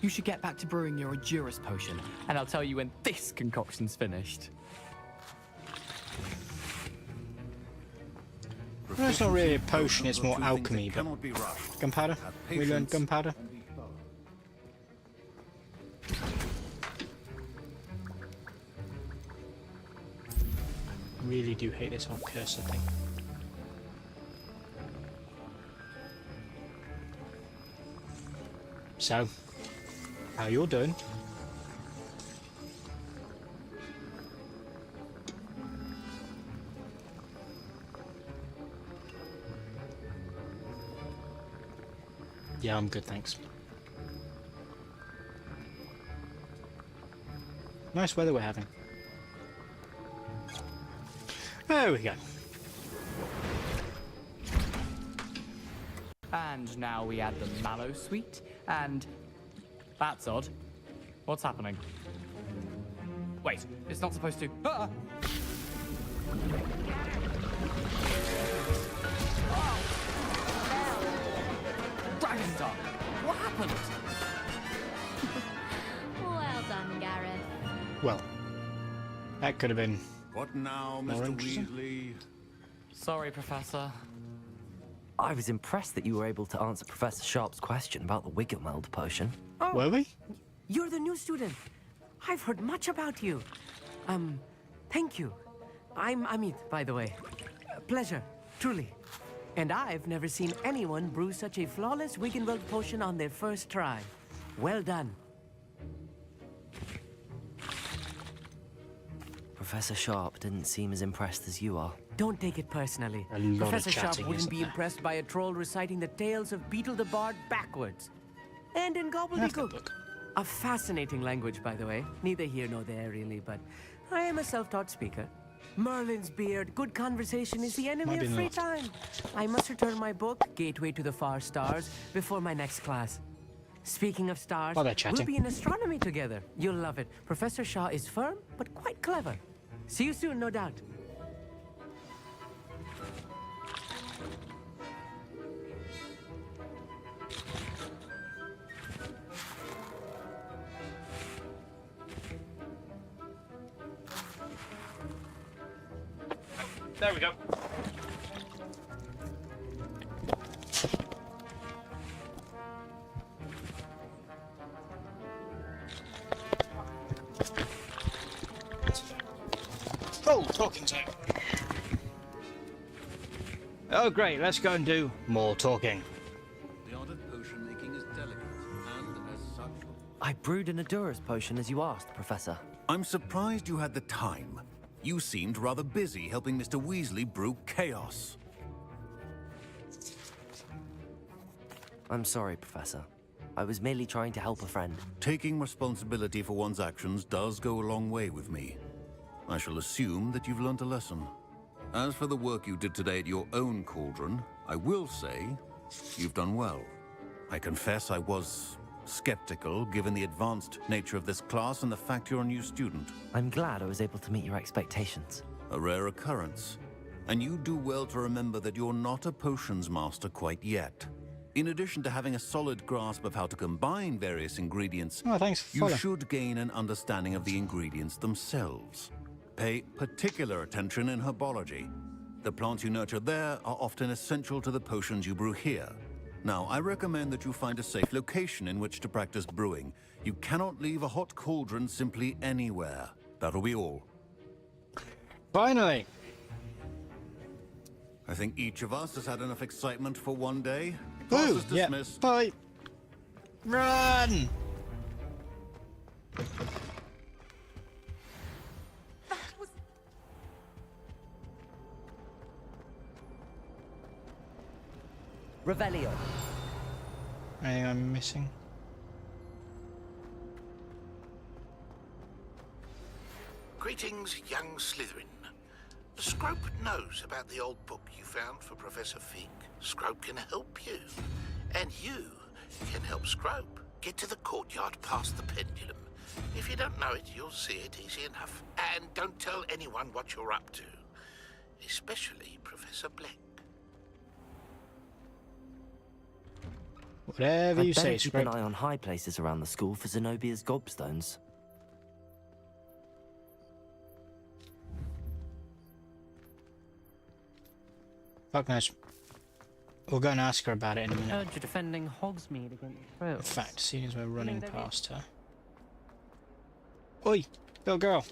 You should get back to brewing your Edurus potion, and I'll tell you when this concoction's finished. Well, it's not really a potion, it's more alchemy, but... Cannot be rushed. Gunpowder? We learned gunpowder? Really do hate this whole cursor thing. So, how you're doing? Yeah, I'm good, thanks. Nice weather we're having. There we go. And now we add the mallow sweet, and... That's odd. What's happening? Wait, it's not supposed to... Ah! Dragonstar! What happened? Well done, Gareth. Well, that could have been... What now, more Mr. interesting. Weasley? Sorry, Professor. I was impressed that you were able to answer Professor Sharp's question about the Wiggenweld potion. Oh, Were we? You're the new student. I've heard much about you. Thank you. I'm Amit, by the way. Pleasure, truly. And I've never seen anyone brew such a flawless Wiggenweld potion on their first try. Well done. Professor Sharp didn't seem as impressed as you are. Don't take it personally. A lot of Professor Sharp chatting, wouldn't isn't be there? impressed by a troll reciting the tales of Beetle the Bard backwards. And in That's a gobbledygook. book. A fascinating language, by the way. Neither here nor there, really, but I am a self-taught speaker. Merlin's beard, good conversation is the enemy Might be of free not. time. I must return my book, Gateway to the Far Stars, before my next class. Speaking of stars, While they're we'll chatting. be in astronomy together. You'll love it. Professor Shaw is firm, but quite clever. See you soon, no doubt. There we go. Oh, talking time. Oh, great. Let's go and do more talking. The art of potion making is delicate, and as such... I brewed an Adura's potion as you asked, Professor. I'm surprised you had the time. You seemed rather busy helping Mr. Weasley brew chaos. I'm sorry, Professor. I was merely trying to help a friend. Taking responsibility for one's actions does go a long way with me. I shall assume that you've learnt a lesson. As for the work you did today at your own cauldron, I will say you've done well. I confess I was skeptical given the advanced nature of this class and the fact you're a new student. I'm glad I was able to meet your expectations. A rare occurrence. And you do well to remember that you're not a potions master quite yet. In addition to having a solid grasp of how to combine various ingredients, Oh, thanks for you following. should gain an understanding of the ingredients themselves. Pay particular attention in herbology. The plants you nurture there are often essential to the potions you brew here. Now, I recommend that you find a safe location in which to practice brewing. You cannot leave a hot cauldron simply anywhere. That'll be all. Finally. I think each of us has had enough excitement for one day. Class Ooh, is yeah. dismissed. Bye. Run! Revelio. Anything I'm missing? Greetings, young Slytherin. Scrope knows about the old book you found for Professor Fig. Scrope can help you. And you can help Scrope. Get to the courtyard past the pendulum. If you don't know it, you'll see it easy enough. And don't tell anyone what you're up to. Especially Professor Black. Whatever you I'd better say, keep Scrope. an eye on high places around the school for Zenobia's gobstones. Fuck knows. We'll go and ask her about it in a minute. Heard you're defending Hogsmeade against Trails. In fact, seeing as we're running past her. Oi, little girl.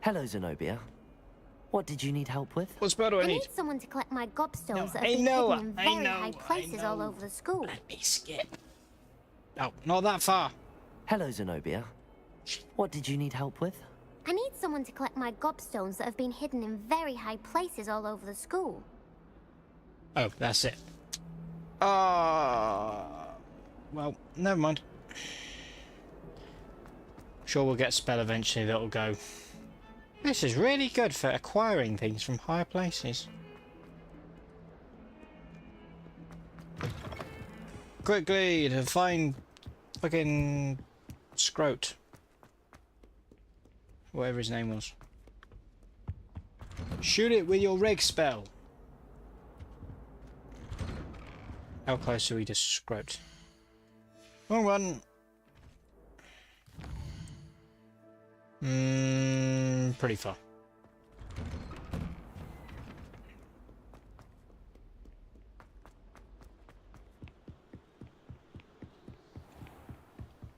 Hello, Zenobia. What did you need help with? What spell do I I need? need someone to collect my gobstones No, that I have been know, hidden in I very know, high places all over the school. Let me skip. Oh, not that far. Hello, Zenobia. What did you need help with? I need someone to collect my gobstones that have been hidden in very high places all over the school. Oh, that's it. Well, never mind. Sure, we'll get a spell eventually that'll go. This is really good for acquiring things from higher places. Quickly to find fucking Scroat. Whatever his name was. Shoot it with your reg spell. How close are we to Scroat? Wrong one. Pretty far.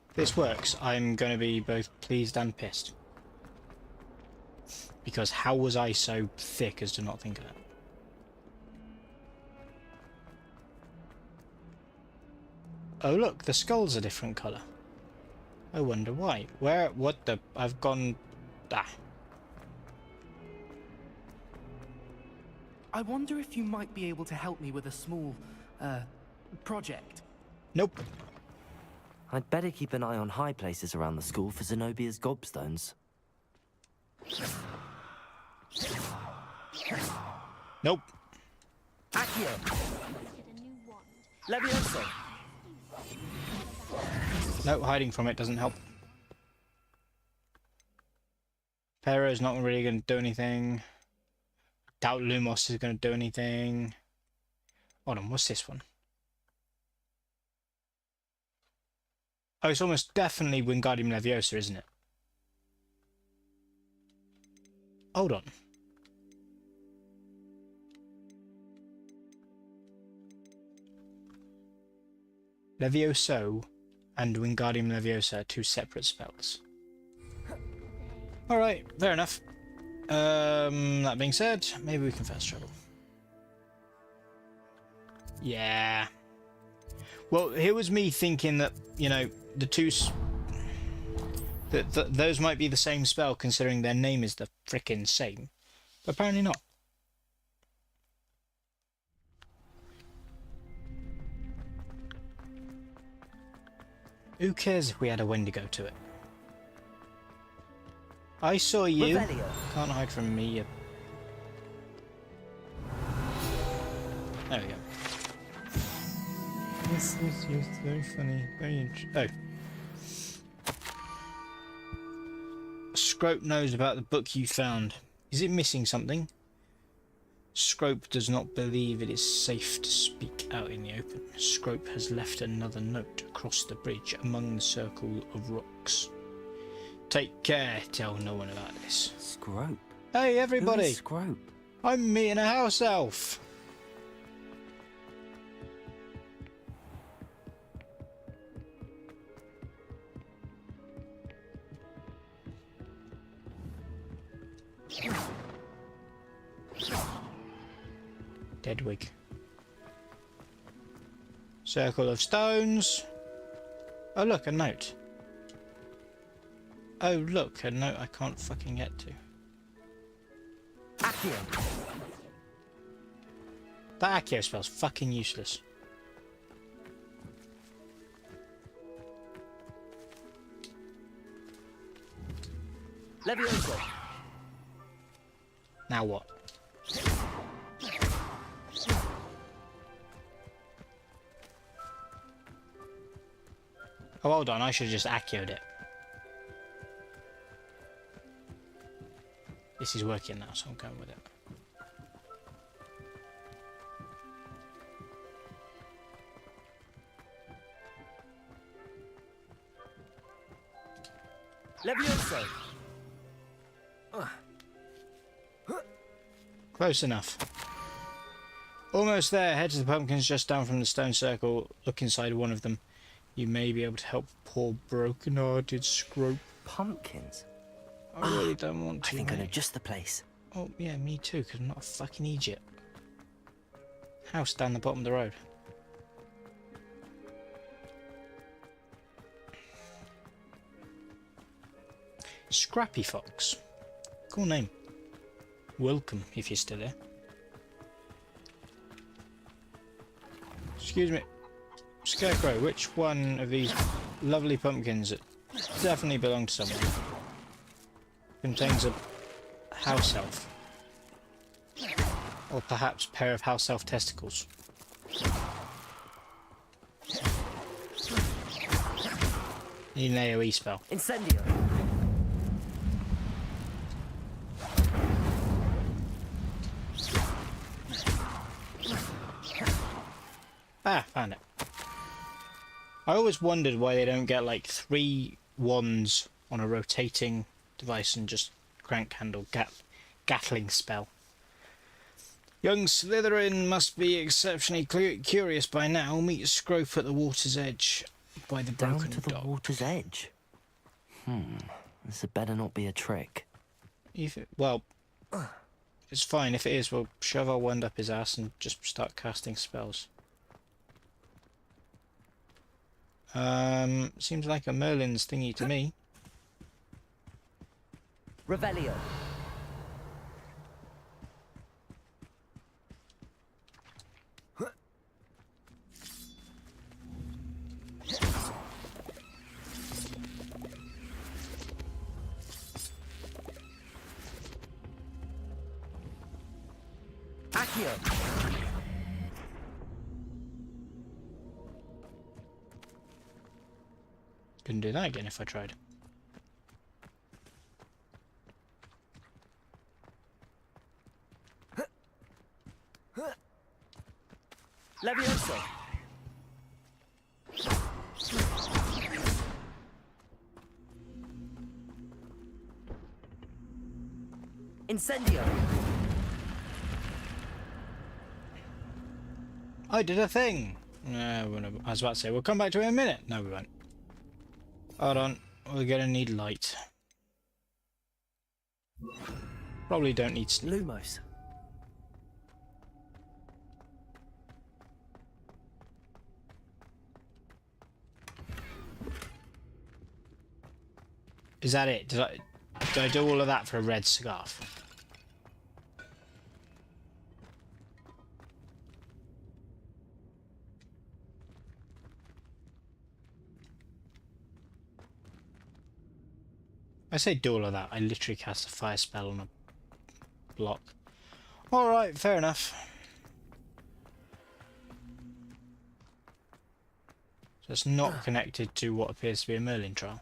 If this works, I'm going to be both pleased and pissed. Because how was I so thick as to not think of that? Oh look, the skull's a different colour. I wonder why. Where? What the? I've gone... Ah. I wonder if you might be able to help me with a small, project. Nope. I'd better keep an eye on high places around the school for Zenobia's gobstones. Nope. Accio! Levioso! No, hiding from it doesn't help. Pero is not really going to do anything. Doubt Lumos is going to do anything. Hold on, what's this one? Oh, it's almost definitely Wingardium Leviosa, isn't it? Hold on. Levioso and Wingardium Leviosa are two separate spells. Alright, fair enough. That being said, maybe we can fast travel. Yeah. Well, here was me thinking that, you know, the two... those might be the same spell considering their name is the frickin' same. But apparently not. Who cares if we had a Wendigo to it? I saw you. Revelio. Can't hide from me. You... There we go. This is just very funny. Very interesting. Oh. Scrope knows about the book you found. Is it missing something? Scrope does not believe it is safe to speak out in the open. Scrope has left another note across the bridge among the circle of rocks. Take care, tell no one about this. Scrope? Hey everybody! Who is Scrope? I'm meeting a house elf! Deadwig. Circle of stones. Oh look, a note. Oh look, a note I can't fucking get to. Accio! That Accio spell's fucking useless. Levioso! Now what? Oh, hold on, I should have just Accio'd it. This is working now, so I'm going with it. Levioso! Close enough. Almost there. Head to the pumpkins just down from the stone circle. Look inside one of them. You may be able to help poor broken-hearted Scrope. Pumpkins? I really don't want to, I think I know mate. just the place. Oh, yeah, me too, because I'm not a fucking idiot. House down the bottom of the road. Scrappy Fox. Cool name. Welcome, if you're still here. Excuse me. Scarecrow, which one of these lovely pumpkins that definitely belong to someone contains a house elf? Or perhaps a pair of house elf testicles? Need an AoE spell. Incendio. Ah, found it. I always wondered why they don't get like 3 wands on a rotating device and just crank handle Gatling spell. Young Slytherin must be exceptionally curious by now. Meet Scrope at the water's edge by the broken Down to the dock. water's edge? This had better not be a trick. Well, it's fine. If it is, we'll shove our wand up his ass and just start casting spells. Seems like a Merlin's thingy to me. Revelio. Accio. Couldn't do that again if I tried. Levioso. Incendio. I did a thing! I was about to say, we'll come back to it in a minute. No, we won't. Hold on, we're gonna need light. Probably don't need Lumos. Is that it? Did I do all of that for a red scarf? I say do all of that. I literally cast a fire spell on a block. Alright, fair enough. So it's not connected to what appears to be a Merlin trial.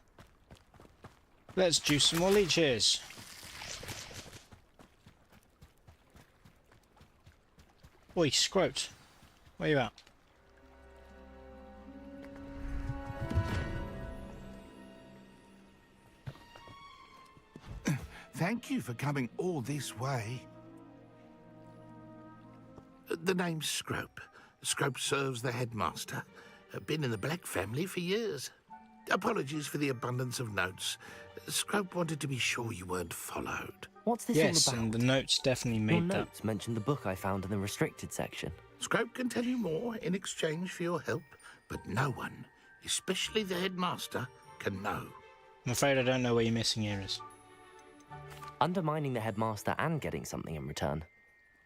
Let's juice some more leeches. Oi, Scrote. Where you at? Thank you for coming all this way. The name's Scrope. Scrope serves the headmaster. Been in the Black family for years. Apologies for the abundance of notes. Scrope wanted to be sure you weren't followed. What's this yes, all about? And the notes definitely made Your that. notes mentioned the book I found in the restricted section. Scrope can tell you more in exchange for your help, but no one, especially the headmaster, can know. I'm afraid I don't know where your missing ear is. Undermining the headmaster and getting something in return.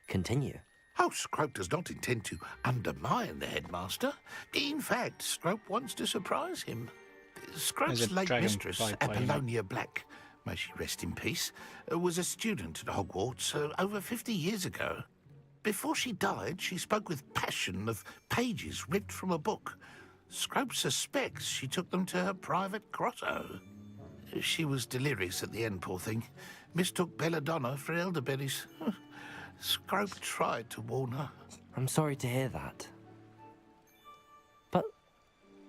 Continue. Oh, Scrope does not intend to undermine the headmaster. In fact, Scrope wants to surprise him. Scrope's late mistress, Apollonia Black, may she rest in peace, was a student at Hogwarts over 50 years ago. Before she died, she spoke with passion of pages ripped from a book. Scrope suspects she took them to her private grotto. She was delirious at the end, poor thing. Mistook belladonna for elderberries. Scrope tried to warn her. I'm sorry to hear that. But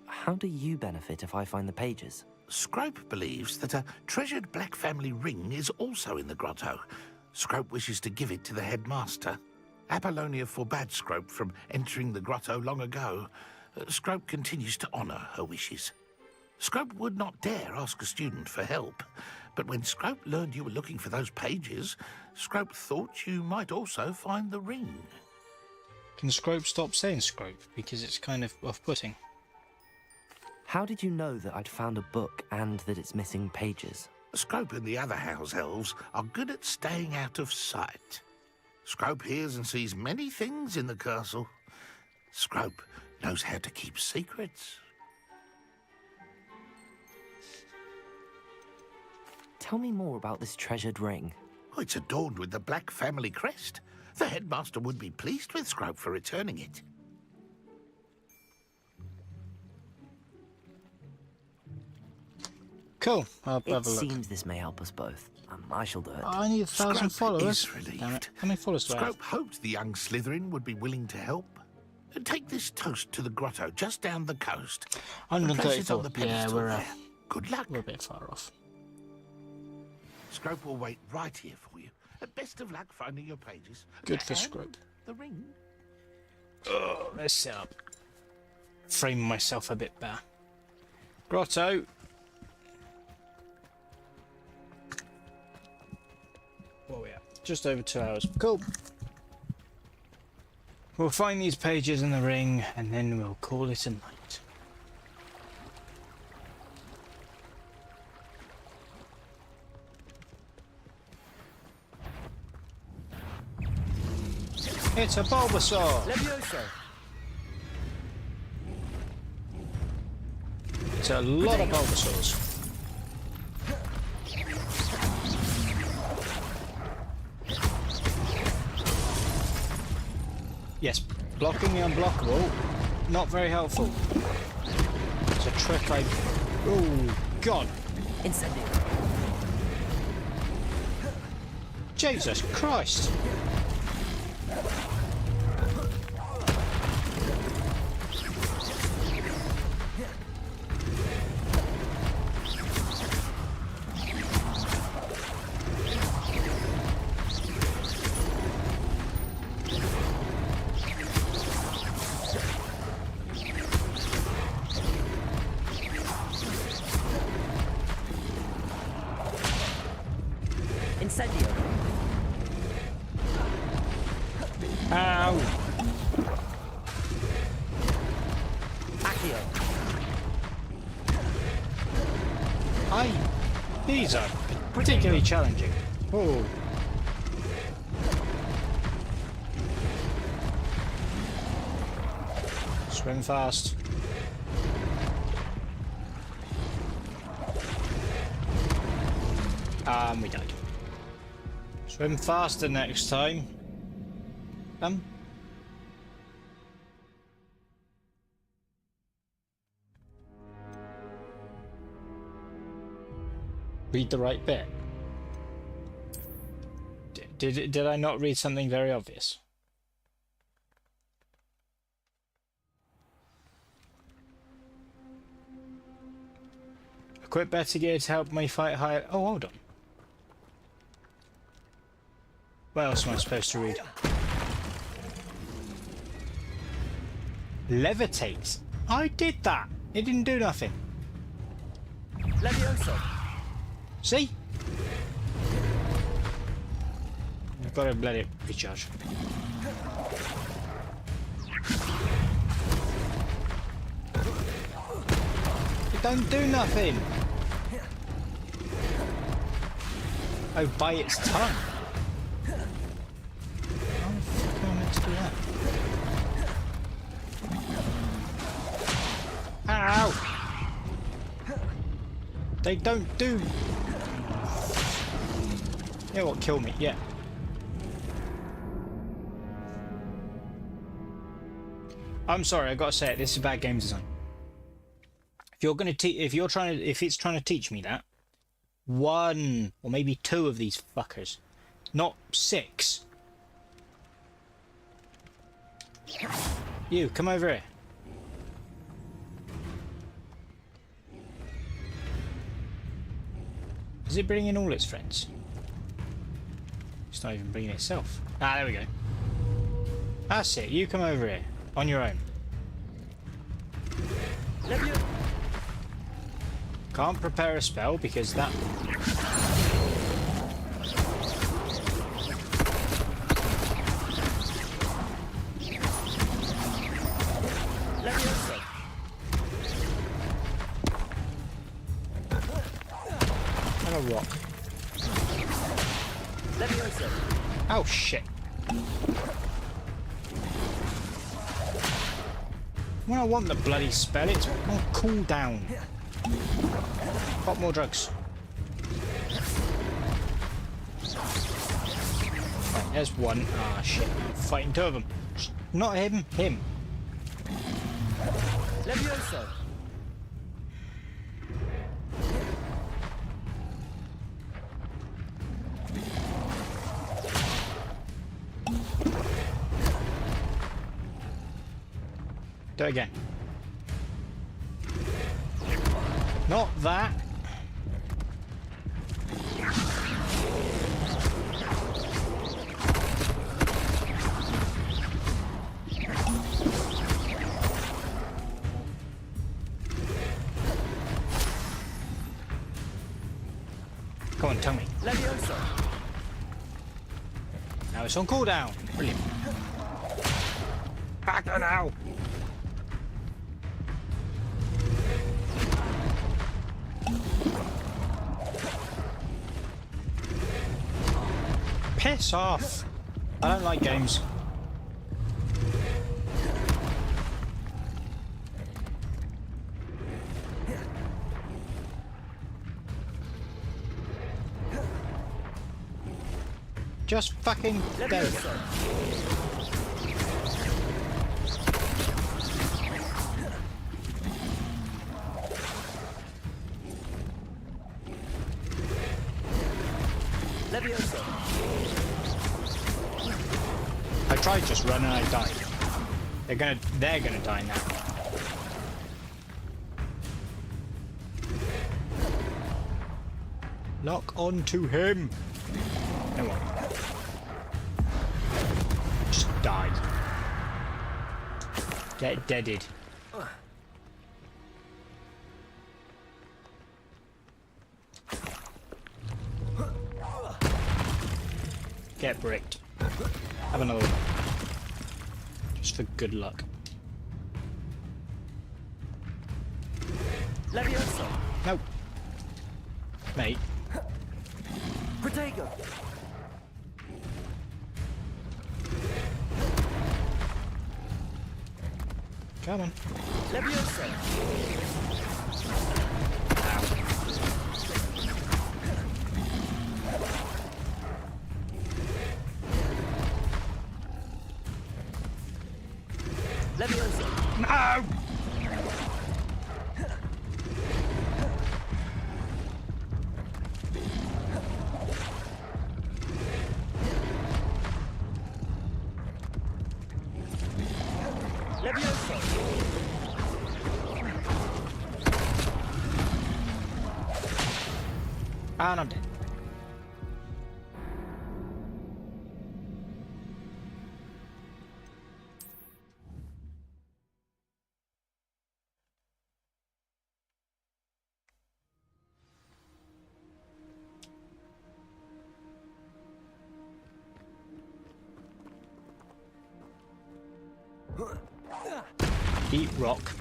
how do you benefit if I find the pages? Scrope believes that a treasured Black family ring is also in the grotto. Scrope wishes to give it to the headmaster. Apollonia forbade Scrope from entering the grotto long ago. Scrope continues to honour her wishes. Scrope would not dare ask a student for help, but when Scrope learned you were looking for those pages, Scrope thought you might also find the ring. Can Scrope stop saying Scrope? Because it's kind of off-putting. How did you know that I'd found a book and that it's missing pages? Scrope and the other house elves are good at staying out of sight. Scrope hears and sees many things in the castle. Scrope knows how to keep secrets. Tell me more about this treasured ring. Oh, it's adorned with the Black family crest. The headmaster would be pleased with Scrope for returning it. Cool. I'll have a It look. seems this may help us both. I shall do it. I need 1,000 Scrope followers. is relieved. Damn it. How many followers do I have? Scrope hoped the young Slytherin would be willing to help. Take this toast to the grotto just down the coast. And place it on 134. the Yeah, pedestal we're there. Good luck. We're a bit far off. Scrope will wait right here for you. Best of luck finding your pages. Good for And Scrope. the ring. Oh, let's set up. Frame myself a bit better. Grotto. What are we at? Just over 2 hours. Cool. We'll find these pages in the ring and then we'll call it a night. It's a Bulbasaur! Levioso! It's a lot of Bulbasaurs. Yes, blocking the unblockable, not very helpful. It's a trick I... Oh, God! Incendio. Jesus Christ! Incendio. Ow! Accio. These are particularly challenging. Oh. Swim fast. We died. Swim faster next time. Read the right bit. Did I not read something very obvious? Equip better gear to help me fight higher. Oh, hold on. What else am I supposed to read? Levitate. I did that. It didn't do nothing. Levioso. See? I've got to let it recharge. It don't do nothing. Oh, by its tongue. How the fuck am I meant to do that? Ow! They don't do... You know what? Kill me. Yeah. I'm sorry. I gotta say it. This is bad game design. If you're gonna if it's trying to teach me that, 1 or maybe 2 of these fuckers, not 6. You come over here. Is it bringing all its friends? It's not even bringing itself. Ah, there we go. That's it. You come over here on your own. Can't prepare a spell because that. And a rock. Oh shit. When I want the bloody spell, it's on cooldown. Got more drugs. Right, there's one. Ah shit, I'm fighting two of them. Not him, him. Levioso. Do it again. Not that. Come on, tell me. Levioso. Now it's on cooldown. Brilliant. Back now. Piss off. I don't like games. Just fucking there you go. Levioso. I tried just running and I died. They're gonna die now. Lock on to him. No one. Just die. Get deaded. Get bricked. Have another one. Just for good luck. Levioso. No. Mate. Protego. Come on. Levioso. Levioso. No! Levioso. And I'm dead. Eat rock.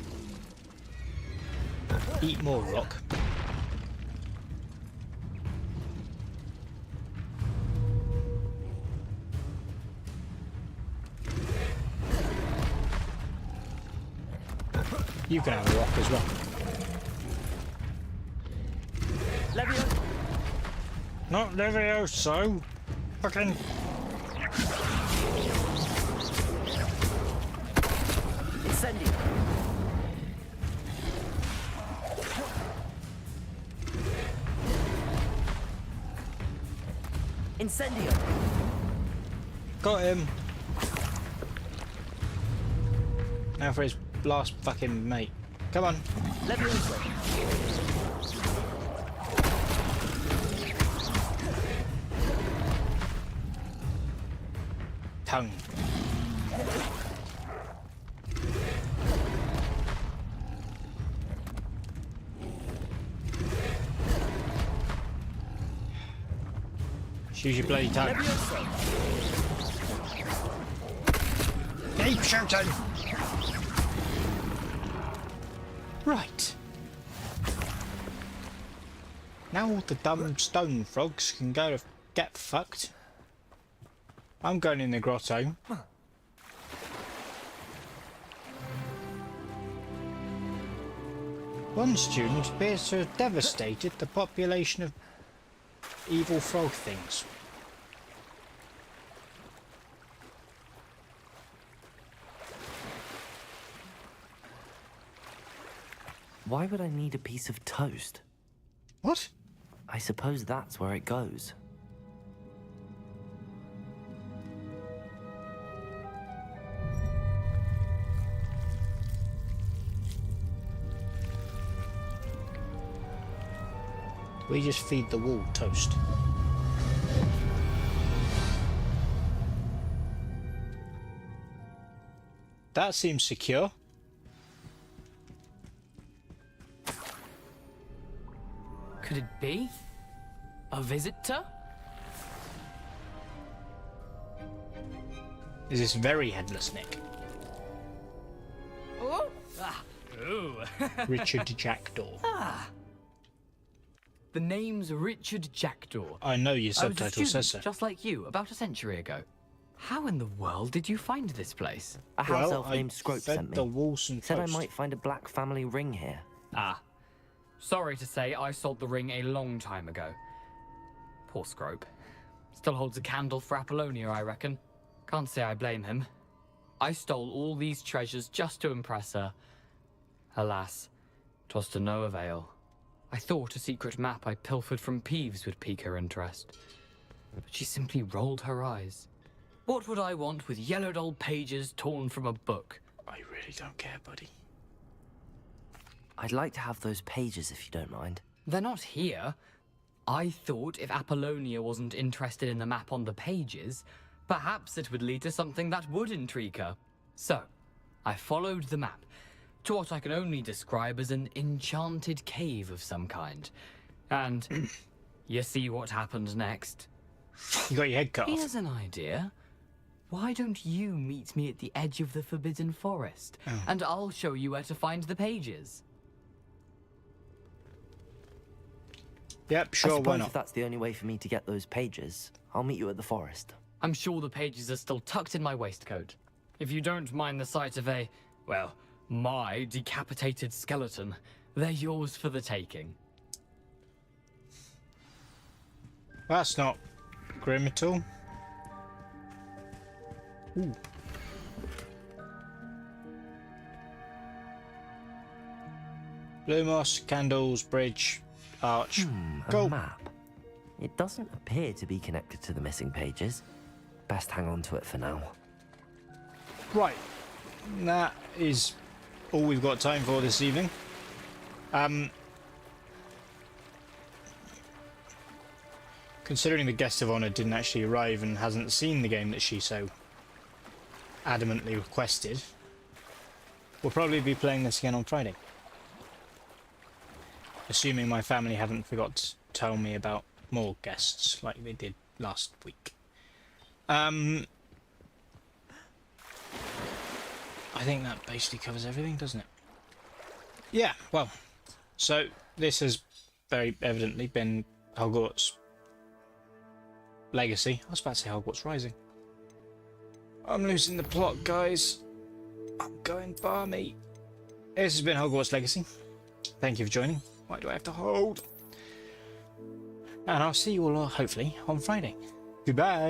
Eat more rock. You can have a rock as well. Levioso. Not Levioso. Fucking. Incendio. Incendio. Got him. Now for his last fucking mate. Come on. Levioso. Tongue. Use your bloody tongue. Keep shooting! Right. Now all the dumb stone frogs can go to get fucked. I'm going in the grotto. One student appears to have devastated the population of evil frog things. Why would I need a piece of toast? What? I suppose that's where it goes. We just feed the wall toast. That seems secure. Could it be? A visitor? Is this very headless, Nick? Oh! Ah. Ooh. Richard Jackdaw. Ah. The name's Richard Jackdaw. I know your I was a subtitle says student, so. just like you, about a century ago. How in the world did you find this place? A house elf named Scrope sent me. the Walson Said I Post. might find a black family ring here. Ah. Sorry to say, I sold the ring a long time ago. Poor Scrope. Still holds a candle for Apollonia, I reckon. Can't say I blame him. I stole all these treasures just to impress her. Alas, 'twas to no avail. I thought a secret map I pilfered from Peeves would pique her interest. But she simply rolled her eyes. What would I want with yellowed old pages torn from a book? I really don't care, buddy. I'd like to have those pages if you don't mind. They're not here. I thought if Apollonia wasn't interested in the map on the pages, perhaps it would lead to something that would intrigue her. So, I followed the map to what I can only describe as an enchanted cave of some kind. And you see what happened next. You got your head cut off. Here's an idea. Why don't you meet me at the edge of the Forbidden Forest, and I'll show you where to find the pages. Yep, I sure, why suppose not? if that's the only way for me to get those pages, I'll meet you at the forest. I'm sure the pages are still tucked in my waistcoat. If you don't mind the sight of a, well, my decapitated skeleton, they're yours for the taking. That's not grim at all. Ooh. Blue moss, candles, bridge, arch. A Go. map. It doesn't appear to be connected to the missing pages. Best hang on to it for now. Right. That is all we've got time for this evening. Considering the guest of honor didn't actually arrive and hasn't seen the game that she so adamantly requested, we'll probably be playing this again on Friday. Assuming my family haven't forgot to tell me about more guests like they did last week. I think that basically covers everything, doesn't it? Yeah, well, so this has very evidently been Hogwarts Legacy. I was about to say Hogwarts Rising. I'm losing the plot, guys. I'm going barmy. This has been Hogwarts Legacy. Thank you for joining. Why do I have to hold? And I'll see you all hopefully on Friday. Goodbye.